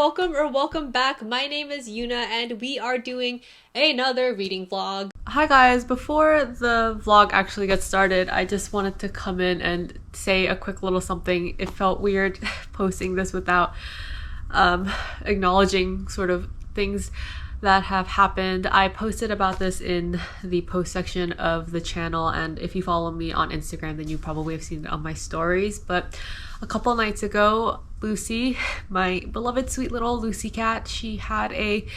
welcome back. My name is Yuna and we are doing another reading vlog. Hi guys, before the vlog actually gets started, I just wanted to come in and say a quick little something. It felt weird posting this without acknowledging sort of things that have happened. I posted about this in the post section of the channel, and if you follow me on Instagram then you probably have seen it on my stories. But a couple nights ago, Lucy, my beloved sweet little Lucy cat, she had a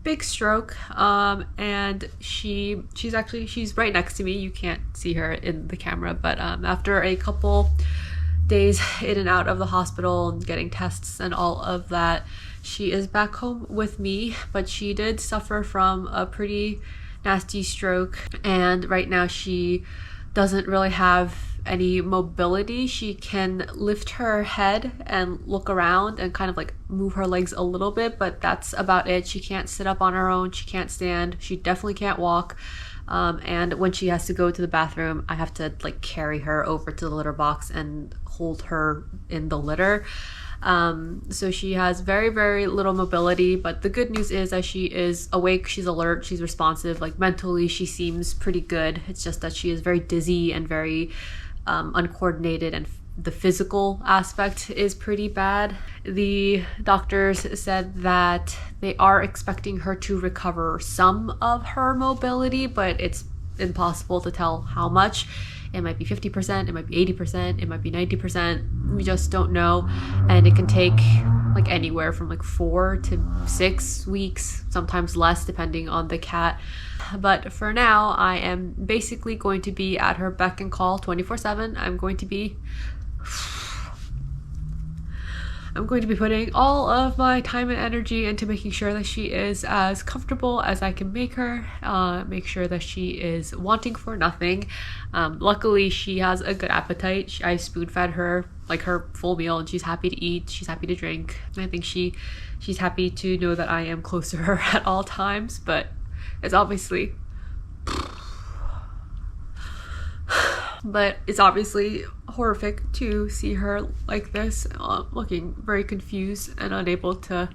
big stroke, and she's right next to me. You can't see her in the camera, but after a couple days in and out of the hospital and getting tests and all of that, she is back home with me. But she did suffer from a pretty nasty stroke, and right now she doesn't really have any mobility. She can lift her head and look around and kind of like move her legs a little bit, but that's about it. She can't sit up on her own, she can't stand, she definitely can't walk. And when she has to go to the bathroom, I have to like carry her over to the litter box and hold her in the litter. So she has very, very little mobility, but the good news is that she is awake, she's alert, she's responsive. Like mentally she seems pretty good. It's just that she is very dizzy and very uncoordinated, and the physical aspect is pretty bad. The doctors said that they are expecting her to recover some of her mobility, but it's impossible to tell how much. It might be 50%, it might be 80%, it might be 90%. We just don't know. And it can take like anywhere from like 4 to 6 weeks, sometimes less depending on the cat. But for now, I am basically going to be at her beck and call 24/7. I'm going to be putting all of my time and energy into making sure that she is as comfortable as I can make her, make sure that she is wanting for nothing. Luckily, she has a good appetite. I spoon fed her like her full meal and she's happy to eat, she's happy to drink. I think she's happy to know that I am close to her at all times, but it's obviously horrific to see her like this, looking very confused and unable to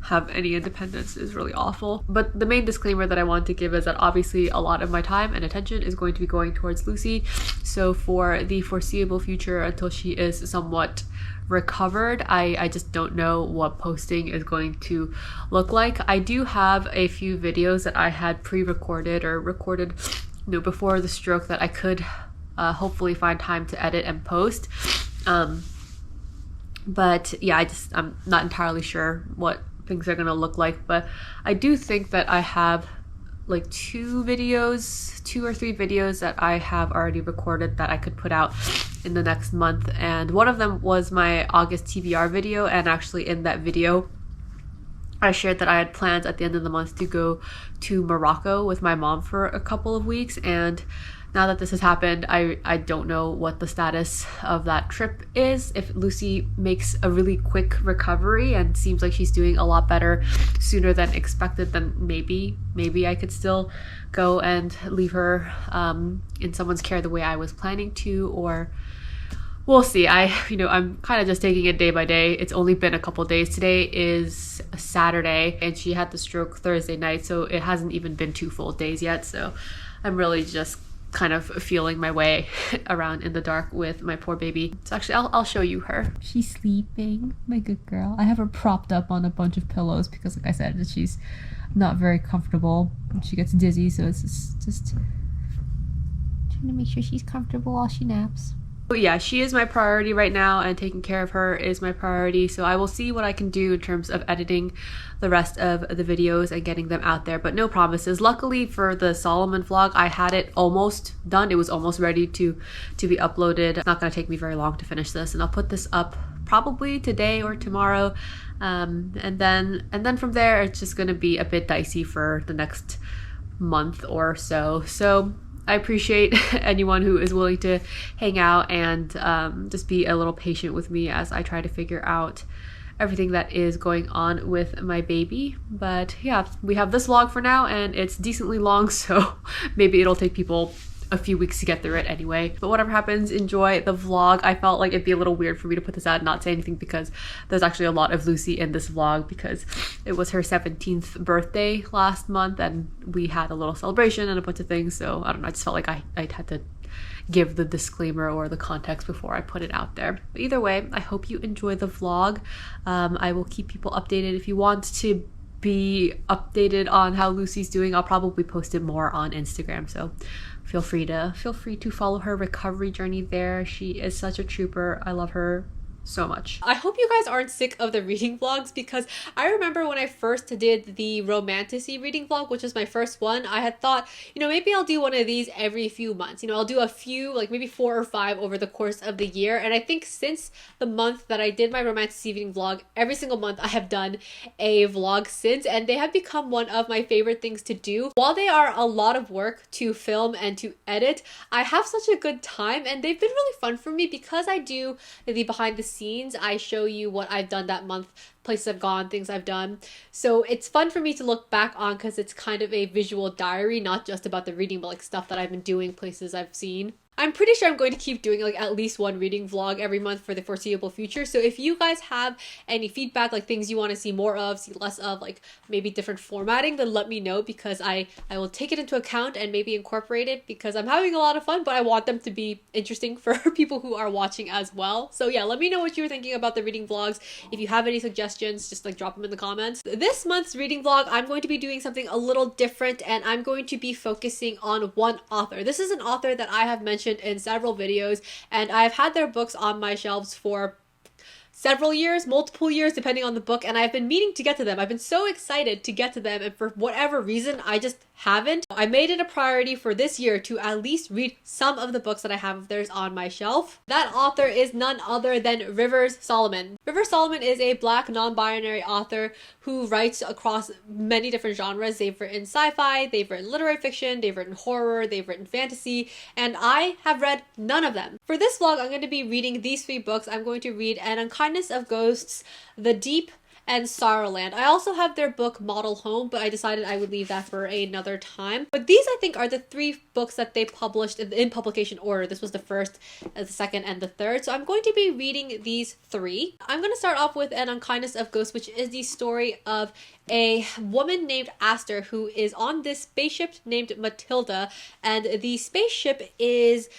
have any independence. Is really awful. But the main disclaimer that I want to give is that obviously a lot of my time and attention is going to be going towards Lucy. So for the foreseeable future, until she is somewhat recovered, I just don't know what posting is going to look like. I do have a few videos that I had pre-recorded or recorded before the stroke that I could hopefully find time to edit and post. But yeah, I'm not entirely sure what things are gonna look like, but I do think that I have like 2 or 3 videos that I have already recorded that I could put out in the next month. And one of them was my August TBR video, and actually in that video I shared that I had plans at the end of the month to go to Morocco with my mom for a couple of weeks. And now that this has happened, I don't know what the status of that trip is. If Lucy makes a really quick recovery and seems like she's doing a lot better sooner than expected, then maybe I could still go and leave her in someone's care the way I was planning to, or we'll see. I'm kind of just taking it day by day. It's only been a couple days. Today is a Saturday and she had the stroke Thursday night, so it hasn't even been 2 full days yet. So I'm really just kind of feeling my way around in the dark with my poor baby. So actually I'll show you her. She's sleeping, my good girl. I have her propped up on a bunch of pillows because, like I said, she's not very comfortable. She gets dizzy, so it's just trying to make sure she's comfortable while she naps. But yeah, she is my priority right now, and taking care of her is my priority. So I will see what I can do in terms of editing the rest of the videos and getting them out there, but no promises. Luckily for the Solomon vlog, I had it almost done. It was almost ready to be uploaded. It's not going to take me very long to finish this, and I'll put this up probably today or tomorrow. And then from there, it's just going to be a bit dicey for the next month or so. So I appreciate anyone who is willing to hang out and just be a little patient with me as I try to figure out everything that is going on with my baby. But yeah, we have this vlog for now, and it's decently long, so maybe it'll take people a few weeks to get through it anyway. But whatever happens, enjoy the vlog. I felt like it'd be a little weird for me to put this out and not say anything because there's actually a lot of Lucy in this vlog because it was her 17th birthday last month and we had a little celebration and a bunch of things. So I don't know, I just felt like I had to give the disclaimer or the context before I put it out there. But either way, I hope you enjoy the vlog. I will keep people updated. If you want to be updated on how Lucy's doing, I'll probably post it more on Instagram, so feel free to follow her recovery journey there. She is such a trooper. I love her so much. I hope you guys aren't sick of the reading vlogs because I remember when I first did the romantasy reading vlog, which was my first one, I had thought, you know, maybe I'll do one of these every few months. You know, I'll do a few, like maybe 4 or 5 over the course of the year. And I think since the month that I did my romantasy reading vlog, every single month I have done a vlog since, and they have become one of my favorite things to do. While they are a lot of work to film and to edit, I have such a good time and they've been really fun for me because I do the behind the scenes. I show you what I've done that month, places I've gone, things I've done. So it's fun for me to look back on because it's kind of a visual diary, not just about the reading, but like stuff that I've been doing, places I've seen. I'm pretty sure I'm going to keep doing like at least one reading vlog every month for the foreseeable future. So if you guys have any feedback, like things you want to see more of, see less of, like maybe different formatting, then let me know because I will take it into account and maybe incorporate it because I'm having a lot of fun, but I want them to be interesting for people who are watching as well. So yeah, let me know what you were thinking about the reading vlogs. If you have any suggestions, just like drop them in the comments. This month's reading vlog, I'm going to be doing something a little different and I'm going to be focusing on one author. This is an author that I have mentioned in several videos and I've had their books on my shelves for several years, multiple years, depending on the book, and I've been meaning to get to them. I've been so excited to get to them, and for whatever reason, I just haven't. I made it a priority for this year to at least read some of the books that I have of theirs on my shelf. That author is none other than Rivers Solomon. Rivers Solomon is a Black non-binary author who writes across many different genres. They've written sci-fi, they've written literary fiction, they've written horror, they've written fantasy, and I have read none of them. For this vlog, I'm going to be reading these 3 books. I'm going to read An Unkindness of Ghosts, The Deep, and Sorrowland. I also have their book Model Home, but I decided I would leave that for another time. But these I think are the 3 books that they published in publication order. This was the first, the second, and the third. So I'm going to be reading these 3. I'm going to start off with An Unkindness of Ghosts, which is the story of a woman named Aster who is on this spaceship named Matilda, and the spaceship is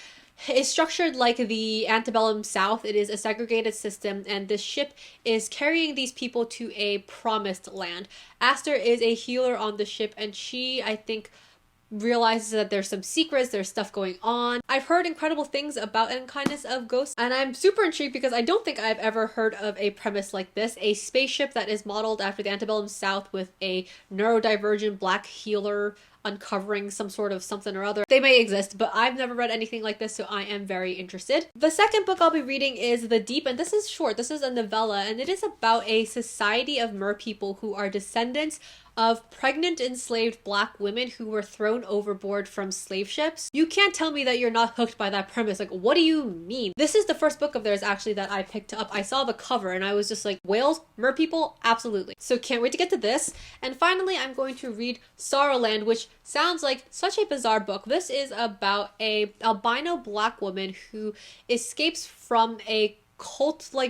structured like the antebellum South. It is a segregated system, and this ship is carrying these people to a promised land. Aster is a healer on the ship, and she, I think, realizes that there's some secrets, there's stuff going on. I've heard incredible things about Unkindness of Ghosts, and I'm super intrigued because I don't think I've ever heard of a premise like this. A spaceship that is modeled after the antebellum South with a neurodivergent Black healer uncovering some sort of something or other. They may exist, but I've never read anything like this, so I am very interested. The second book I'll be reading is The Deep, and this is short. This is a novella, and it is about a society of mer people who are descendants of pregnant enslaved Black women who were thrown overboard from slave ships. You can't tell me that you're not hooked by that premise. Like, what do you mean? This is the first book of theirs actually that I picked up. I saw the cover and I was just like, whales? Mer people? Absolutely. So can't wait to get to this. And finally, I'm going to read Sorrowland, which sounds like such a bizarre book. This is about a albino Black woman who escapes from a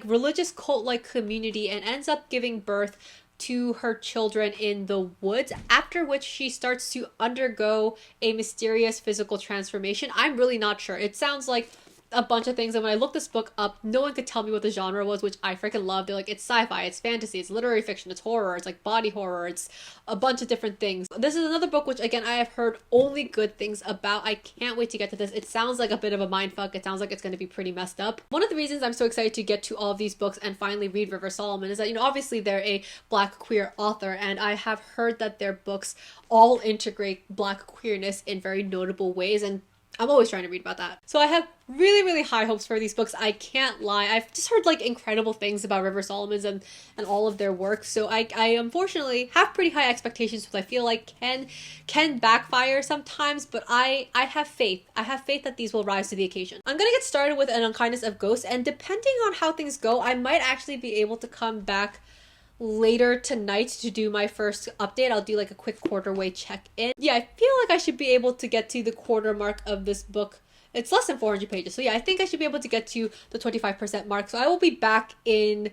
religious cult-like community and ends up giving birth to her children in the woods, after which she starts to undergo a mysterious physical transformation. I'm really not sure. It sounds like a bunch of things, and when I looked this book up, no one could tell me what the genre was, which I freaking love. They're like, it's sci-fi, it's fantasy, it's literary fiction, it's horror, it's like body horror, it's a bunch of different things. This is another book which, again, I have heard only good things about. I can't wait to get to this. It sounds like a bit of a mindfuck. It sounds like it's going to be pretty messed up. One of the reasons I'm so excited to get to all of these books and finally read River Solomon is that, you know, obviously they're a Black queer author, and I have heard that their books all integrate Black queerness in very notable ways, and I'm always trying to read about that. So I have really, really high hopes for these books. I can't lie. I've just heard like incredible things about River Solomon's and all of their work. So I unfortunately have pretty high expectations, which I feel like can backfire sometimes, but I have faith. I have faith that these will rise to the occasion. I'm gonna get started with An Unkindness of Ghosts, and depending on how things go, I might actually be able to come back later tonight to do my first update. I'll do like a quick quarter-way check-in. Yeah, I feel like I should be able to get to the quarter mark of this book. It's less than 400 pages. So yeah, I think I should be able to get to the 25% mark. So I will be back in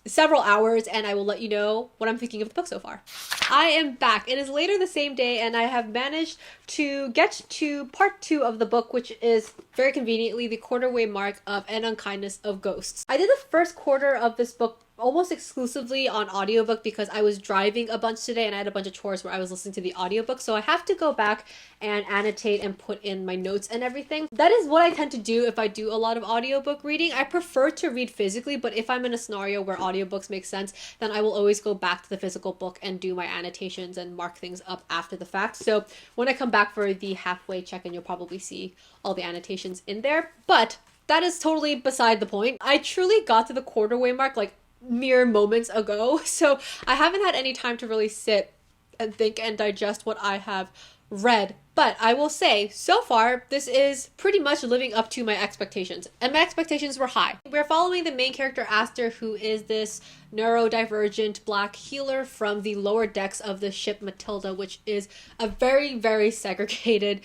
several hours and I will let you know what I'm thinking of the book so far. I am back. It is later the same day and I have managed to get to part 2 of the book, which is very conveniently the quarter-way mark of An Unkindness of Ghosts. I did the first quarter of this book almost exclusively on audiobook because I was driving a bunch today and I had a bunch of chores where I was listening to the audiobook, so I have to go back and annotate and put in my notes and everything. That is what I tend to do if I do a lot of audiobook reading. I prefer to read physically, but if I'm in a scenario where audiobooks make sense, then I will always go back to the physical book and do my annotations and mark things up after the fact. So when I come back for the halfway check-in, you'll probably see all the annotations in there, but that is totally beside the point. I truly got to the quarter-way mark like mere moments ago, so I haven't had any time to really sit and think and digest what I have read, but I will say so far this is pretty much living up to my expectations, and my expectations were high. We're following the main character Aster, who is this neurodivergent black healer from the lower decks of the ship Matilda, which is a very, very segregated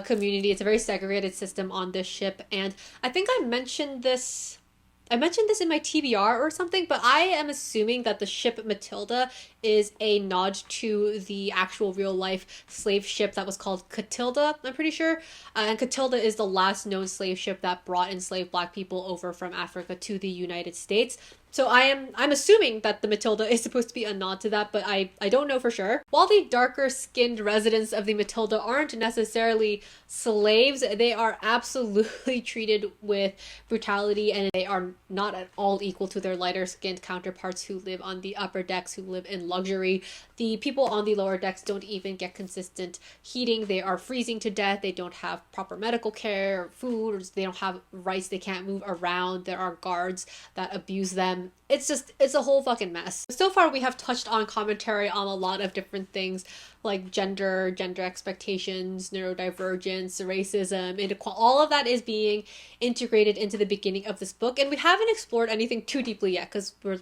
community. It's a very segregated system on this ship, and I think I mentioned this in my TBR or something, but I am assuming that the ship Matilda is a nod to the actual real life slave ship that was called Catilda, I'm pretty sure. And Catilda is the last known slave ship that brought enslaved black people over from Africa to the United States. So I'm assuming that the Matilda is supposed to be a nod to that, but I don't know for sure. While the darker skinned residents of the Matilda aren't necessarily slaves, they are absolutely treated with brutality, and they are not at all equal to their lighter skinned counterparts who live on the upper decks, who live in luxury. The people on the lower decks don't even get consistent heating. They are freezing to death. They don't have proper medical care or food, or they don't have rights. They can't move around. There are guards that abuse them. It's a whole fucking mess. So far we have touched on commentary on a lot of different things like gender expectations, neurodivergence, racism, inequality. All of that is being integrated into the beginning of this book, and we haven't explored anything too deeply yet because we're,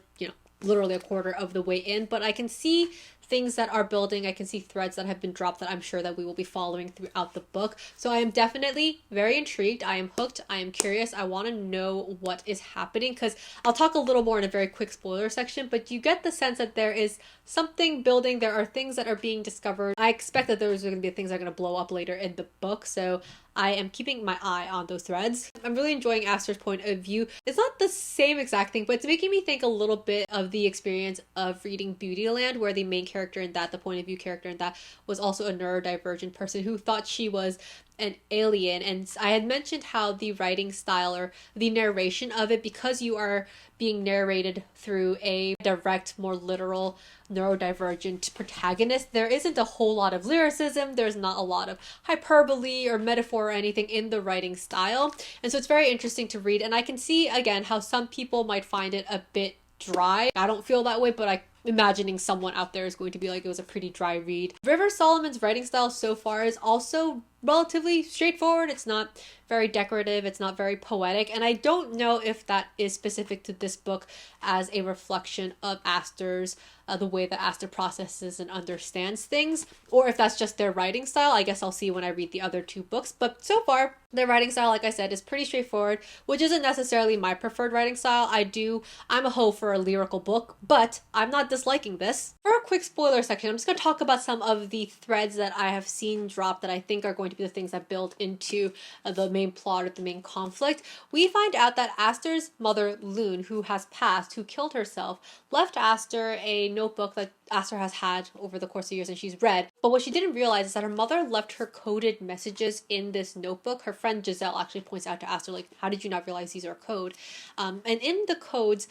literally a quarter of the way in, but I can see things that are building. I can see threads that have been dropped that I'm sure that we will be following throughout the book. So I am definitely very intrigued. I am hooked. I am curious. I want to know what is happening, because I'll talk a little more in a very quick spoiler section, but you get the sense that there is something building. There are things that are being discovered. I expect that those are going to be things that are going to blow up later in the book, so I am keeping my eye on those threads. I'm really enjoying Aster's point of view. It's not the same exact thing, but it's making me think a little bit of the experience of reading Beautyland, where the main character in that, the point of view character in that, was also a neurodivergent person who thought she was an alien. And I had mentioned how the writing style or the narration of it, because you are being narrated through a direct, more literal neurodivergent protagonist, there isn't a whole lot of lyricism. There's not a lot of hyperbole or metaphor or anything in the writing style, and so it's very interesting to read. And I can see again how some people might find it a bit dry. I don't feel that way, but I'm imagining someone out there is going to be like, it was a pretty dry read. River Solomon's writing style so far is also relatively straightforward. It's not very decorative. It's not very poetic. And I don't know if that is specific to this book as a reflection of Aster's, the way that Aster processes and understands things, or if that's just their writing style. I guess I'll see when I read the other two books. But so far, their writing style, like I said, is pretty straightforward, which isn't necessarily my preferred writing style. I'm a hoe for a lyrical book, but I'm not disliking this. For a quick spoiler section, I'm just going to talk about some of the threads that I have seen drop that I think are going to be the things that build into the main plot or the main conflict. We find out that Aster's mother, Loon, who has passed, who killed herself, left Aster a notebook that Aster has had over the course of years and she's read. But what she didn't realize is that her mother left her coded messages in this notebook. Her friend Giselle actually points out to Aster, like, how did you not realize these are code? And in the codes,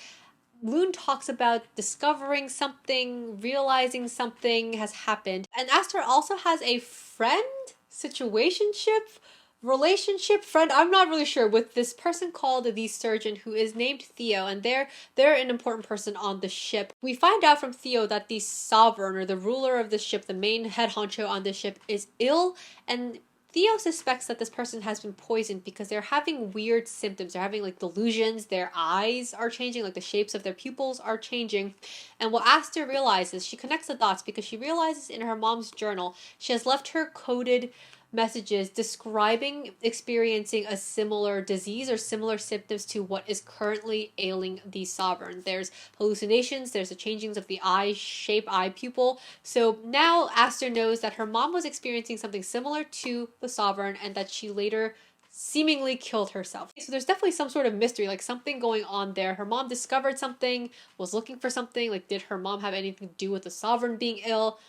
Loon talks about discovering something, realizing something has happened. And Aster also has a friend, relationship friend, I'm not really sure, with this person called the surgeon, who is named Theo, and they're an important person on the ship. We find out from Theo that the sovereign, or the ruler of the ship, the main head honcho on the ship, is ill, and Theo suspects that this person has been poisoned because they're having weird symptoms. They're having like delusions, their eyes are changing, like the shapes of their pupils are changing. And what Aster realizes, she connects the dots because she realizes in her mom's journal, she has left her coded messages describing experiencing a similar disease or similar symptoms to what is currently ailing the sovereign. There's hallucinations, there's the changings of the eye shape, eye pupil. So now Aster knows that her mom was experiencing something similar to the sovereign and that she later seemingly killed herself. So there's definitely some sort of mystery, like something going on there. Her mom discovered something, was looking for something, like did her mom have anything to do with the sovereign being ill?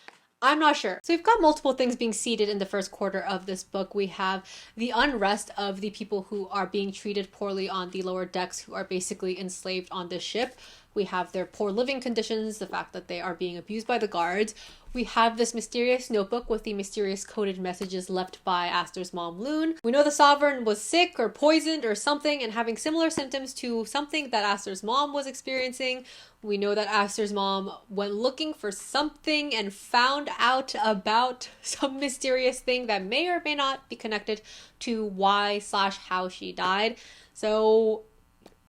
I'm not sure. So we've got multiple things being seeded in the first quarter of this book. We have the unrest of the people who are being treated poorly on the lower decks, who are basically enslaved on this ship. We have their poor living conditions, the fact that they are being abused by the guards. We have this mysterious notebook with the mysterious coded messages left by Aster's mom, Loon. We know the sovereign was sick or poisoned or something and having similar symptoms to something that Aster's mom was experiencing. We know that Aster's mom went looking for something and found out about some mysterious thing that may or may not be connected to why/how she died. So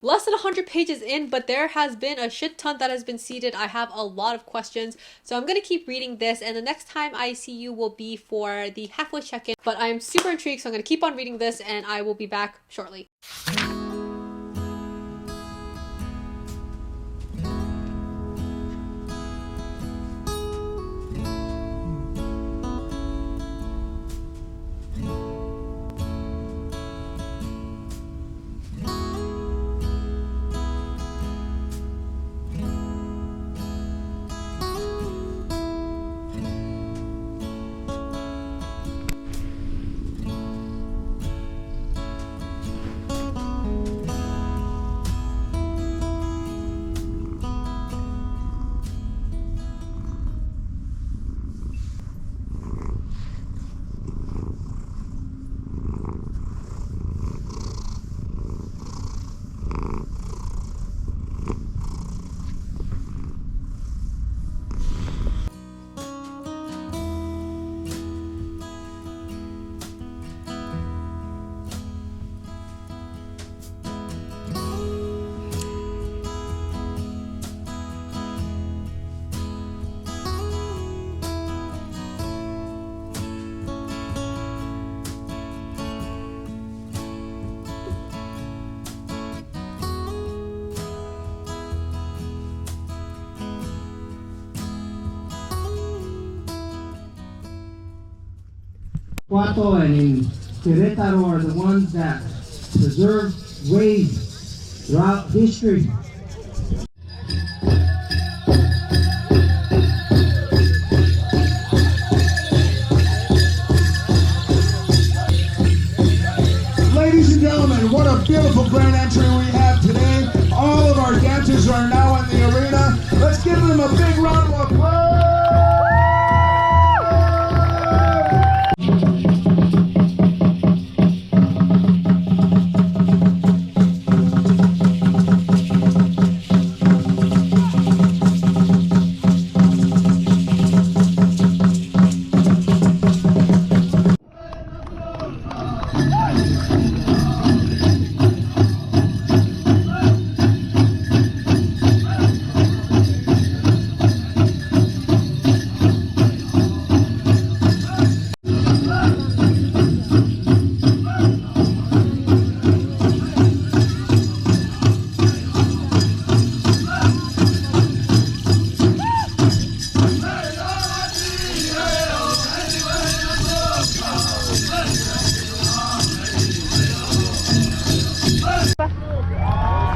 less than 100 pages in, but there has been a shit ton that has been seeded. I have a lot of questions, so I'm going to keep reading this, and the next time I see you will be for the halfway check-in. But I'm super intrigued, so I'm going to keep on reading this, and I will be back shortly. Cuatro and in Querétaro are the ones that preserve ways throughout history. Ladies and gentlemen, what a beautiful grand entry we have today. All of our dancers are now in the arena. Let's give them a big round of applause.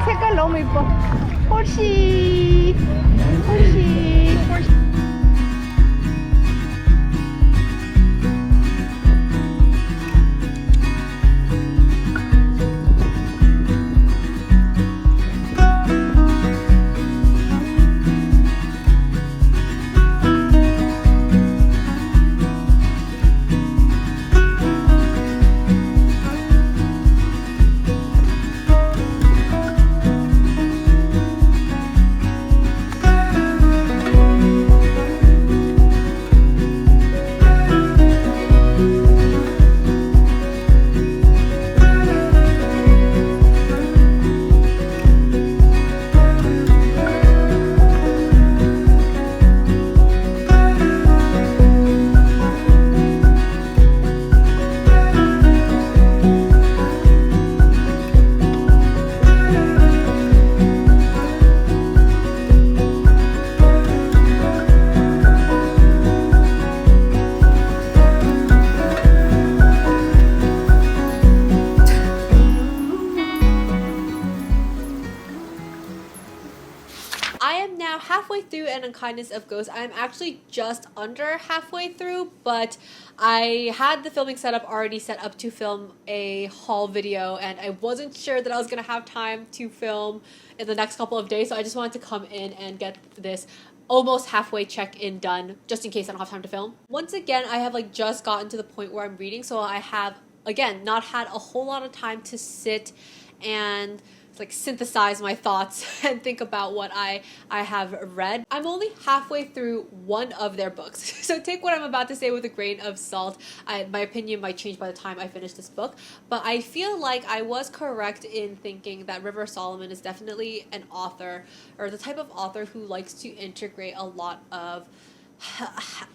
색깔 너무 이뻐. 호시, 호시, 호시. and Unkindness of Ghosts, I'm actually just under halfway through, but I had the filming setup already set up to film a haul video, and I wasn't sure that I was going to have time to film in the next couple of days, so I just wanted to come in and get this almost halfway check-in done, just in case I don't have time to film. Once again, I have like just gotten to the point where I'm reading, so I have, again, not had a whole lot of time to sit and like synthesize my thoughts and think about what I have read. I'm only halfway through one of their books, so take what I'm about to say with a grain of salt. My opinion might change by the time I finish this book, but I feel like I was correct in thinking that River Solomon is definitely an author, or the type of author who likes to integrate a lot of,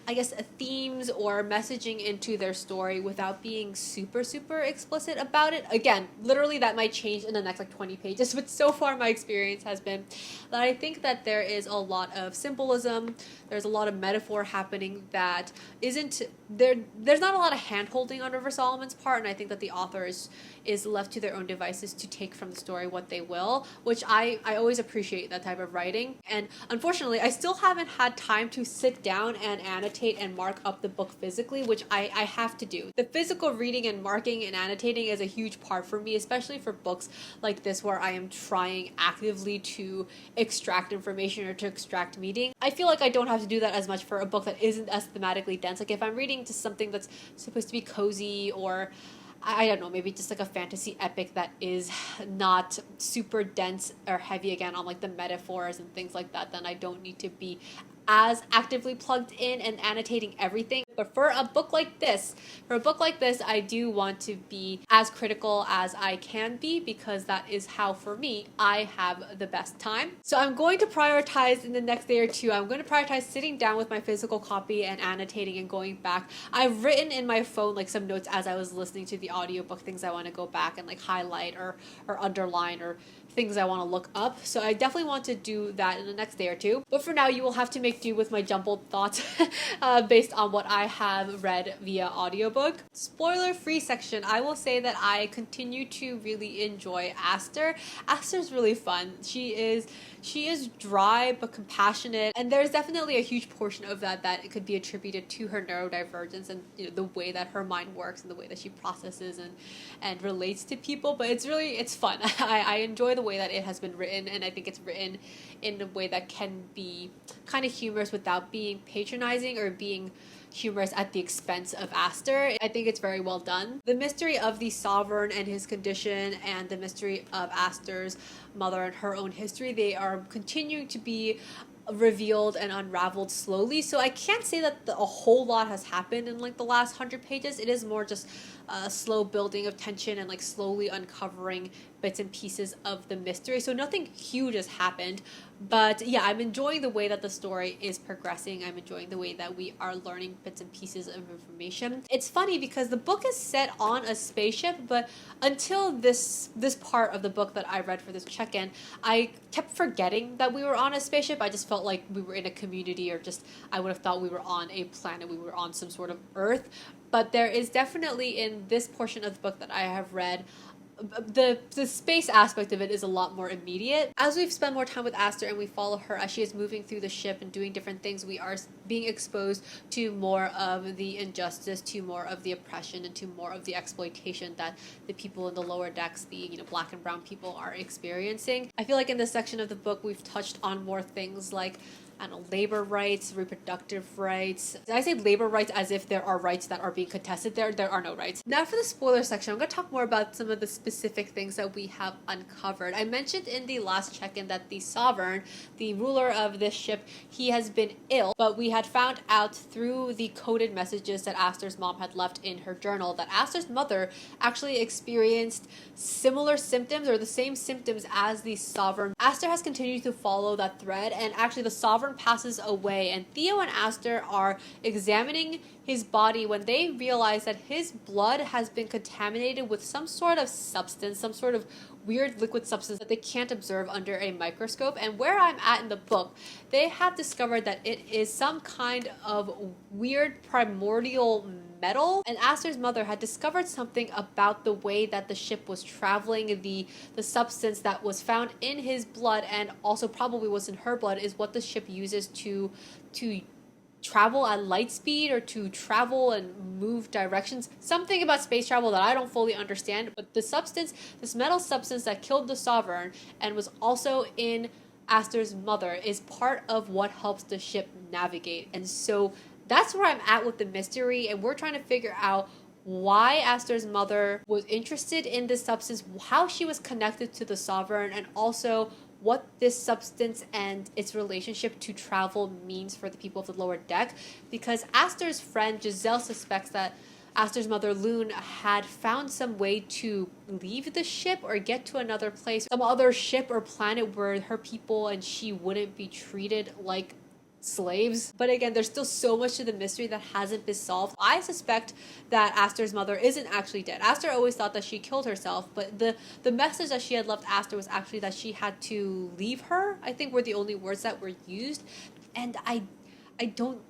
I guess, themes or messaging into their story without being super explicit about it. Again, literally that might change in the next like 20 pages, but so far my experience has been that I think that there is a lot of symbolism, there's a lot of metaphor happening that isn't there. There's not a lot of hand-holding on River Solomon's part, and I think that the author is left to their own devices to take from the story what they will, which I always appreciate that type of writing. And unfortunately, I still haven't had time to sit down and annotate and mark up the book physically, which I have to do. The physical reading and marking and annotating is a huge part for me, especially for books like this where I am trying actively to extract information or to extract meaning. I feel like I don't have to do that as much for a book that isn't as thematically dense. Like if I'm reading just something that's supposed to be cozy, or I don't know, maybe just like a fantasy epic that is not super dense or heavy again on like the metaphors and things like that, then I don't need to be as actively plugged in and annotating everything. But for a book like this, I do want to be as critical as I can be, because that is how, for me, I have the best time. So I'm going to prioritize in the next day or two, I'm going to prioritize sitting down with my physical copy and annotating and going back. I've written in my phone like some notes as I was listening to the audiobook, things I want to go back and like highlight or underline, or things I want to look up. So I definitely want to do that in the next day or two. But for now, you will have to make do with my jumbled thoughts based on what I have read via audiobook. Spoiler-free section, I will say that I continue to really enjoy Aster. Aster's really fun. She is dry but compassionate, and there's definitely a huge portion of that it could be attributed to her neurodivergence and, you know, the way that her mind works and the way that she processes and relates to people. But it's fun. I enjoy the way that it has been written, and I think it's written in a way that can be kind of humorous without being patronizing or being humorous at the expense of Aster. I think it's very well done. The mystery of the Sovereign and his condition, and the mystery of Aster's mother and her own history, they are continuing to be revealed and unraveled slowly. So I can't say that a whole lot has happened in like the last 100 pages. It is more just a slow building of tension and like slowly uncovering bits and pieces of the mystery. So nothing huge has happened, but yeah, I'm enjoying the way that the story is progressing. I'm enjoying the way that we are learning bits and pieces of information. It's funny because the book is set on a spaceship, but until this part of the book that I read for this check-in, I kept forgetting that we were on a spaceship. I just felt like we were in a community, or just I would have thought we were on a planet, we were on some sort of Earth. But there is definitely, in this portion of the book that I have read, the space aspect of it is a lot more immediate. As we've spent more time with Aster and we follow her as she is moving through the ship and doing different things, we are being exposed to more of the injustice, to more of the oppression, and to more of the exploitation that the people in the lower decks, the black and brown people, are experiencing. I feel like in this section of the book we've touched on more things like, I don't know, labor rights, reproductive rights. I say labor rights as if there are rights that are being contested. There are no rights. Now for the spoiler section, I'm going to talk more about some of the specific things that we have uncovered. I mentioned in the last check-in that the Sovereign, the ruler of this ship, he has been ill, but we had found out through the coded messages that Aster's mom had left in her journal that Aster's mother actually experienced similar symptoms, or the same symptoms as the Sovereign. Aster has continued to follow that thread, and actually the Sovereign passes away, and Theo and Aster are examining his body when they realize that his blood has been contaminated with some sort of substance, some sort of weird liquid substance that they can't observe under a microscope. And where I'm at in the book, they have discovered that it is some kind of weird primordial metal, and Aster's mother had discovered something about the way that the ship was traveling. The substance that was found in his blood, and also probably was in her blood, is what the ship uses to travel at light speed, or to travel and move directions. Something about space travel that I don't fully understand, but the substance, this metal substance that killed the Sovereign and was also in Aster's mother, is part of what helps the ship navigate. And so that's where I'm at with the mystery, and we're trying to figure out why Aster's mother was interested in this substance, how she was connected to the Sovereign, and also what this substance and its relationship to travel means for the people of the lower deck. Because Aster's friend Giselle suspects that Aster's mother Loon had found some way to leave the ship or get to another place, some other ship or planet where her people and she wouldn't be treated like slaves. But again, there's still so much to the mystery that hasn't been solved. I suspect that Aster's mother isn't actually dead. Aster always thought that she killed herself, but the message that she had left Aster was actually that she had to leave her, I think, were the only words that were used. And I don't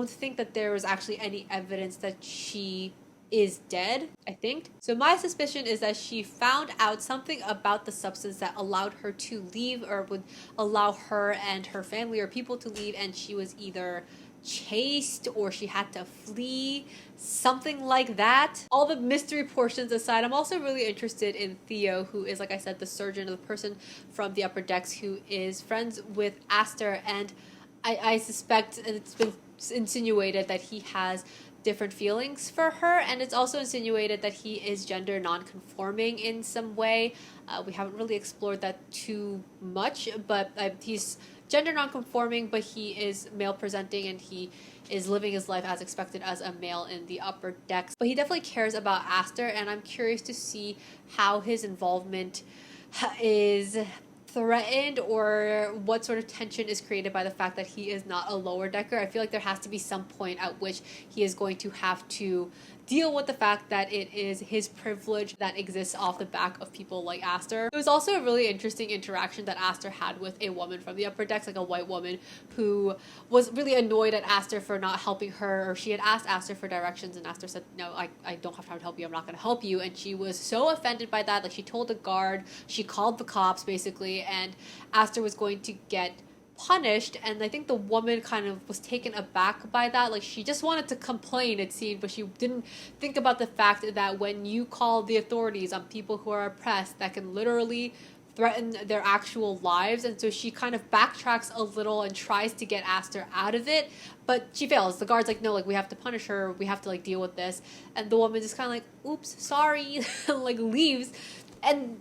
think that there was actually any evidence that she is dead, I think. So my suspicion is that she found out something about the substance that allowed her to leave, or would allow her and her family or people to leave, and she was either chased or she had to flee, something like that. All the mystery portions aside, I'm also really interested in Theo, who is, like I said, the surgeon, or the person from the upper decks who is friends with Aster, and I suspect, and it's been insinuated, that he has different feelings for her, and it's also insinuated that he is gender non-conforming in some way. We haven't really explored that too much, but he's gender non-conforming, but he is male presenting, and he is living his life as expected as a male in the upper decks. But he definitely cares about Aster, and I'm curious to see how his involvement is threatened, or what sort of tension is created by the fact that he is not a lower decker. I feel like there has to be some point at which he is going to have to deal with the fact that it is his privilege that exists off the back of people like Aster. It was also a really interesting interaction that Aster had with a woman from the upper decks, like a white woman who was really annoyed at Aster for not helping her, or she had asked Aster for directions, and Aster said, no, I don't have time to help you, I'm not going to help you. And she was so offended by that, like she told the guard, she called the cops basically, and Aster was going to get punished. And I think the woman kind of was taken aback by that. Like, she just wanted to complain, it seemed, but she didn't think about the fact that when you call the authorities on people who are oppressed, that can literally threaten their actual lives. And so she kind of backtracks a little and tries to get Aster out of it, but she fails. The guard's like, no, like, we have to punish her, we have to like deal with this. And the woman just kind of like, oops, sorry, like leaves. And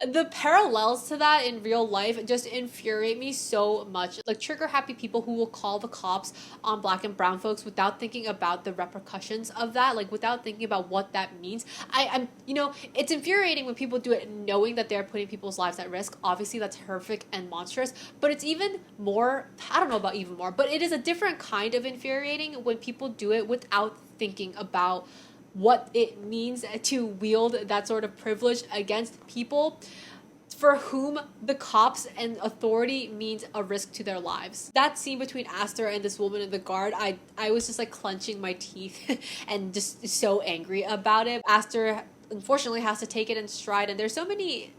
the parallels to that in real life just infuriate me so much. Like, trigger happy people who will call the cops on black and brown folks without thinking about the repercussions of that, like without thinking about what that means. I'm you know, it's infuriating when people do it knowing that they're putting people's lives at risk. Obviously that's horrific and monstrous, but it's even more, I don't know about even more, but it is a different kind of infuriating when people do it without thinking about what it means to wield that sort of privilege against people for whom the cops and authority means a risk to their lives. That scene between Aster and this woman in the guard, I was just like clenching my teeth and just so angry about it. Aster unfortunately has to take it in stride, and there's so many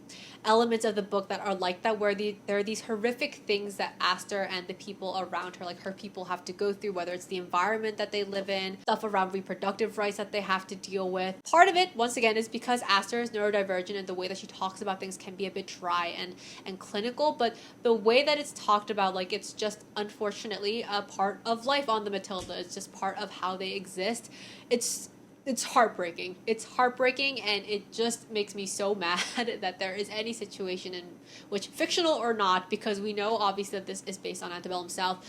elements of the book that are like that, where there are these horrific things that Aster and the people around her, like her people, have to go through, whether it's the environment that they live in, stuff around reproductive rights that they have to deal with. Part of it, once again, is because Aster is neurodivergent, and the way that she talks about things can be a bit dry and clinical, but the way that it's talked about, like, it's just unfortunately a part of life on the Matilda. It's just part of how they exist. It's heartbreaking. It's heartbreaking, and it just makes me so mad that there is any situation in which, fictional or not, because we know obviously that this is based on antebellum South,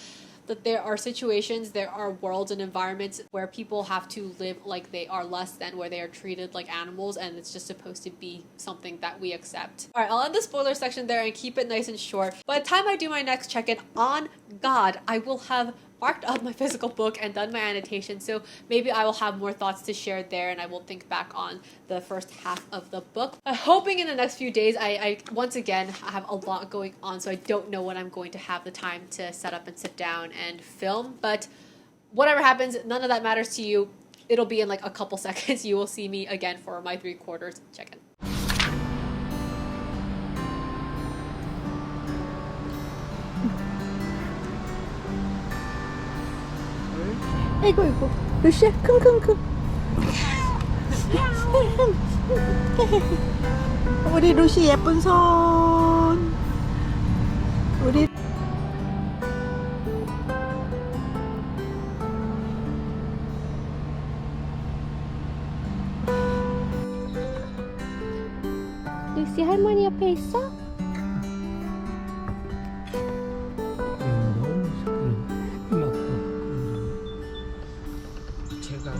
that there are situations, there are worlds and environments where people have to live like they are less than, where they are treated like animals, and it's just supposed to be something that we accept. All right, I'll end the spoiler section there and keep it nice and short. By the time I do my next check-in, on God, I will have marked up my physical book and done my annotation, so maybe I will have more thoughts to share there, and I will think back on the first half of the book. Hoping in the next few days, I once again have a lot going on, so I don't know when I'm going to have the time to set up and sit down and film, but whatever happens, none of that matters to you. it'll be in like a couple seconds. You will see me again for my 3/4 check-in. 아이고 아이고 루시야 킁킁킁 우리 루시 예쁜 손 우리 루시 할머니 옆에 있어? 제가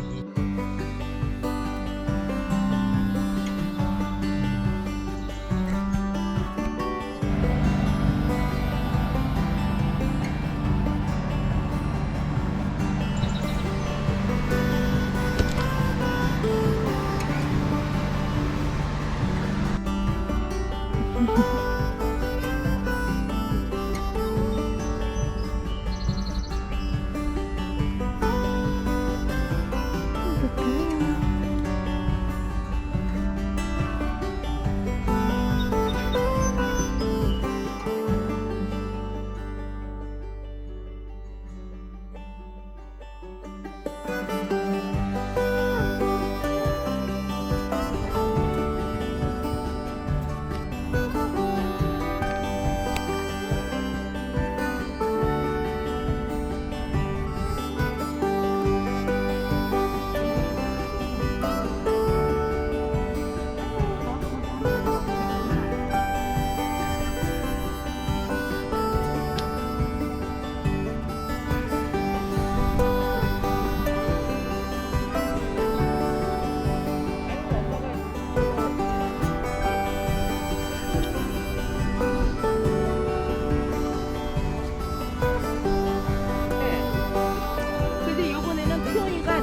근데 요번에는 피오이가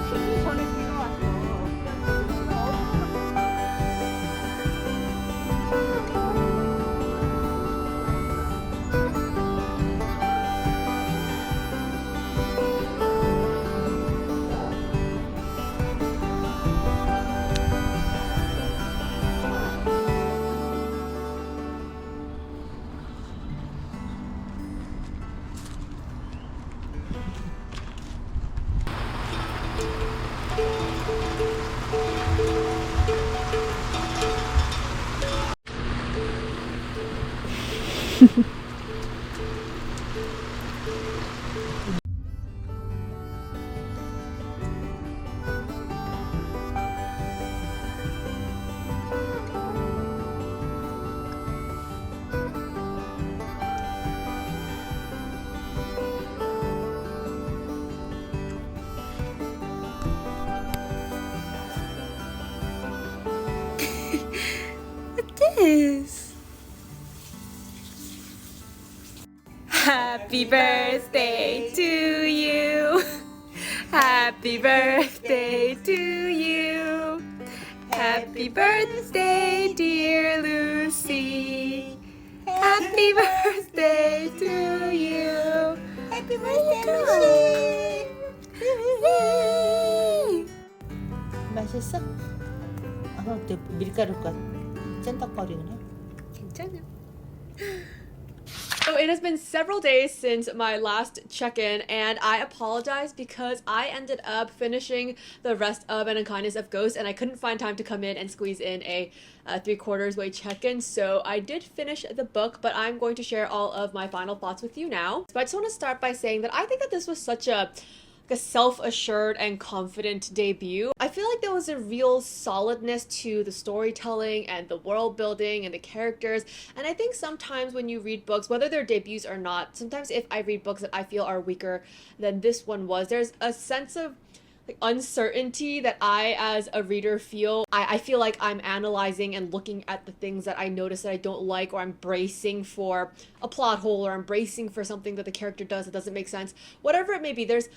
튀기 전에 들어왔어. This. Happy birthday to you. Happy birthday to you. Happy birthday, dear Lucy. Happy birthday to you. Happy birthday, 루시. 맛있어? 근데 밀가루가 cen덕거리네. 괜찮아. So it has been several days since my last check-in, and I apologize because I ended up finishing the rest of An Unkindness of Ghosts, and I couldn't find time to come in and squeeze in a 3/4 way check-in. So I did finish the book, but I'm going to share all of my final thoughts with you now. So I just want to start by saying that I think that this was such a self-assured and confident debut. I feel like there was a real solidness to the storytelling and the world building and the characters, and I think sometimes when you read books, whether they're debuts or not, sometimes if I read books that I feel are weaker than this one was, there's a sense of uncertainty that I as a reader feel. I feel like I'm analyzing and looking at the things that I notice that I don't like, or I'm bracing for a plot hole, or I'm bracing for something that the character does that doesn't make sense. Whatever it may be, there's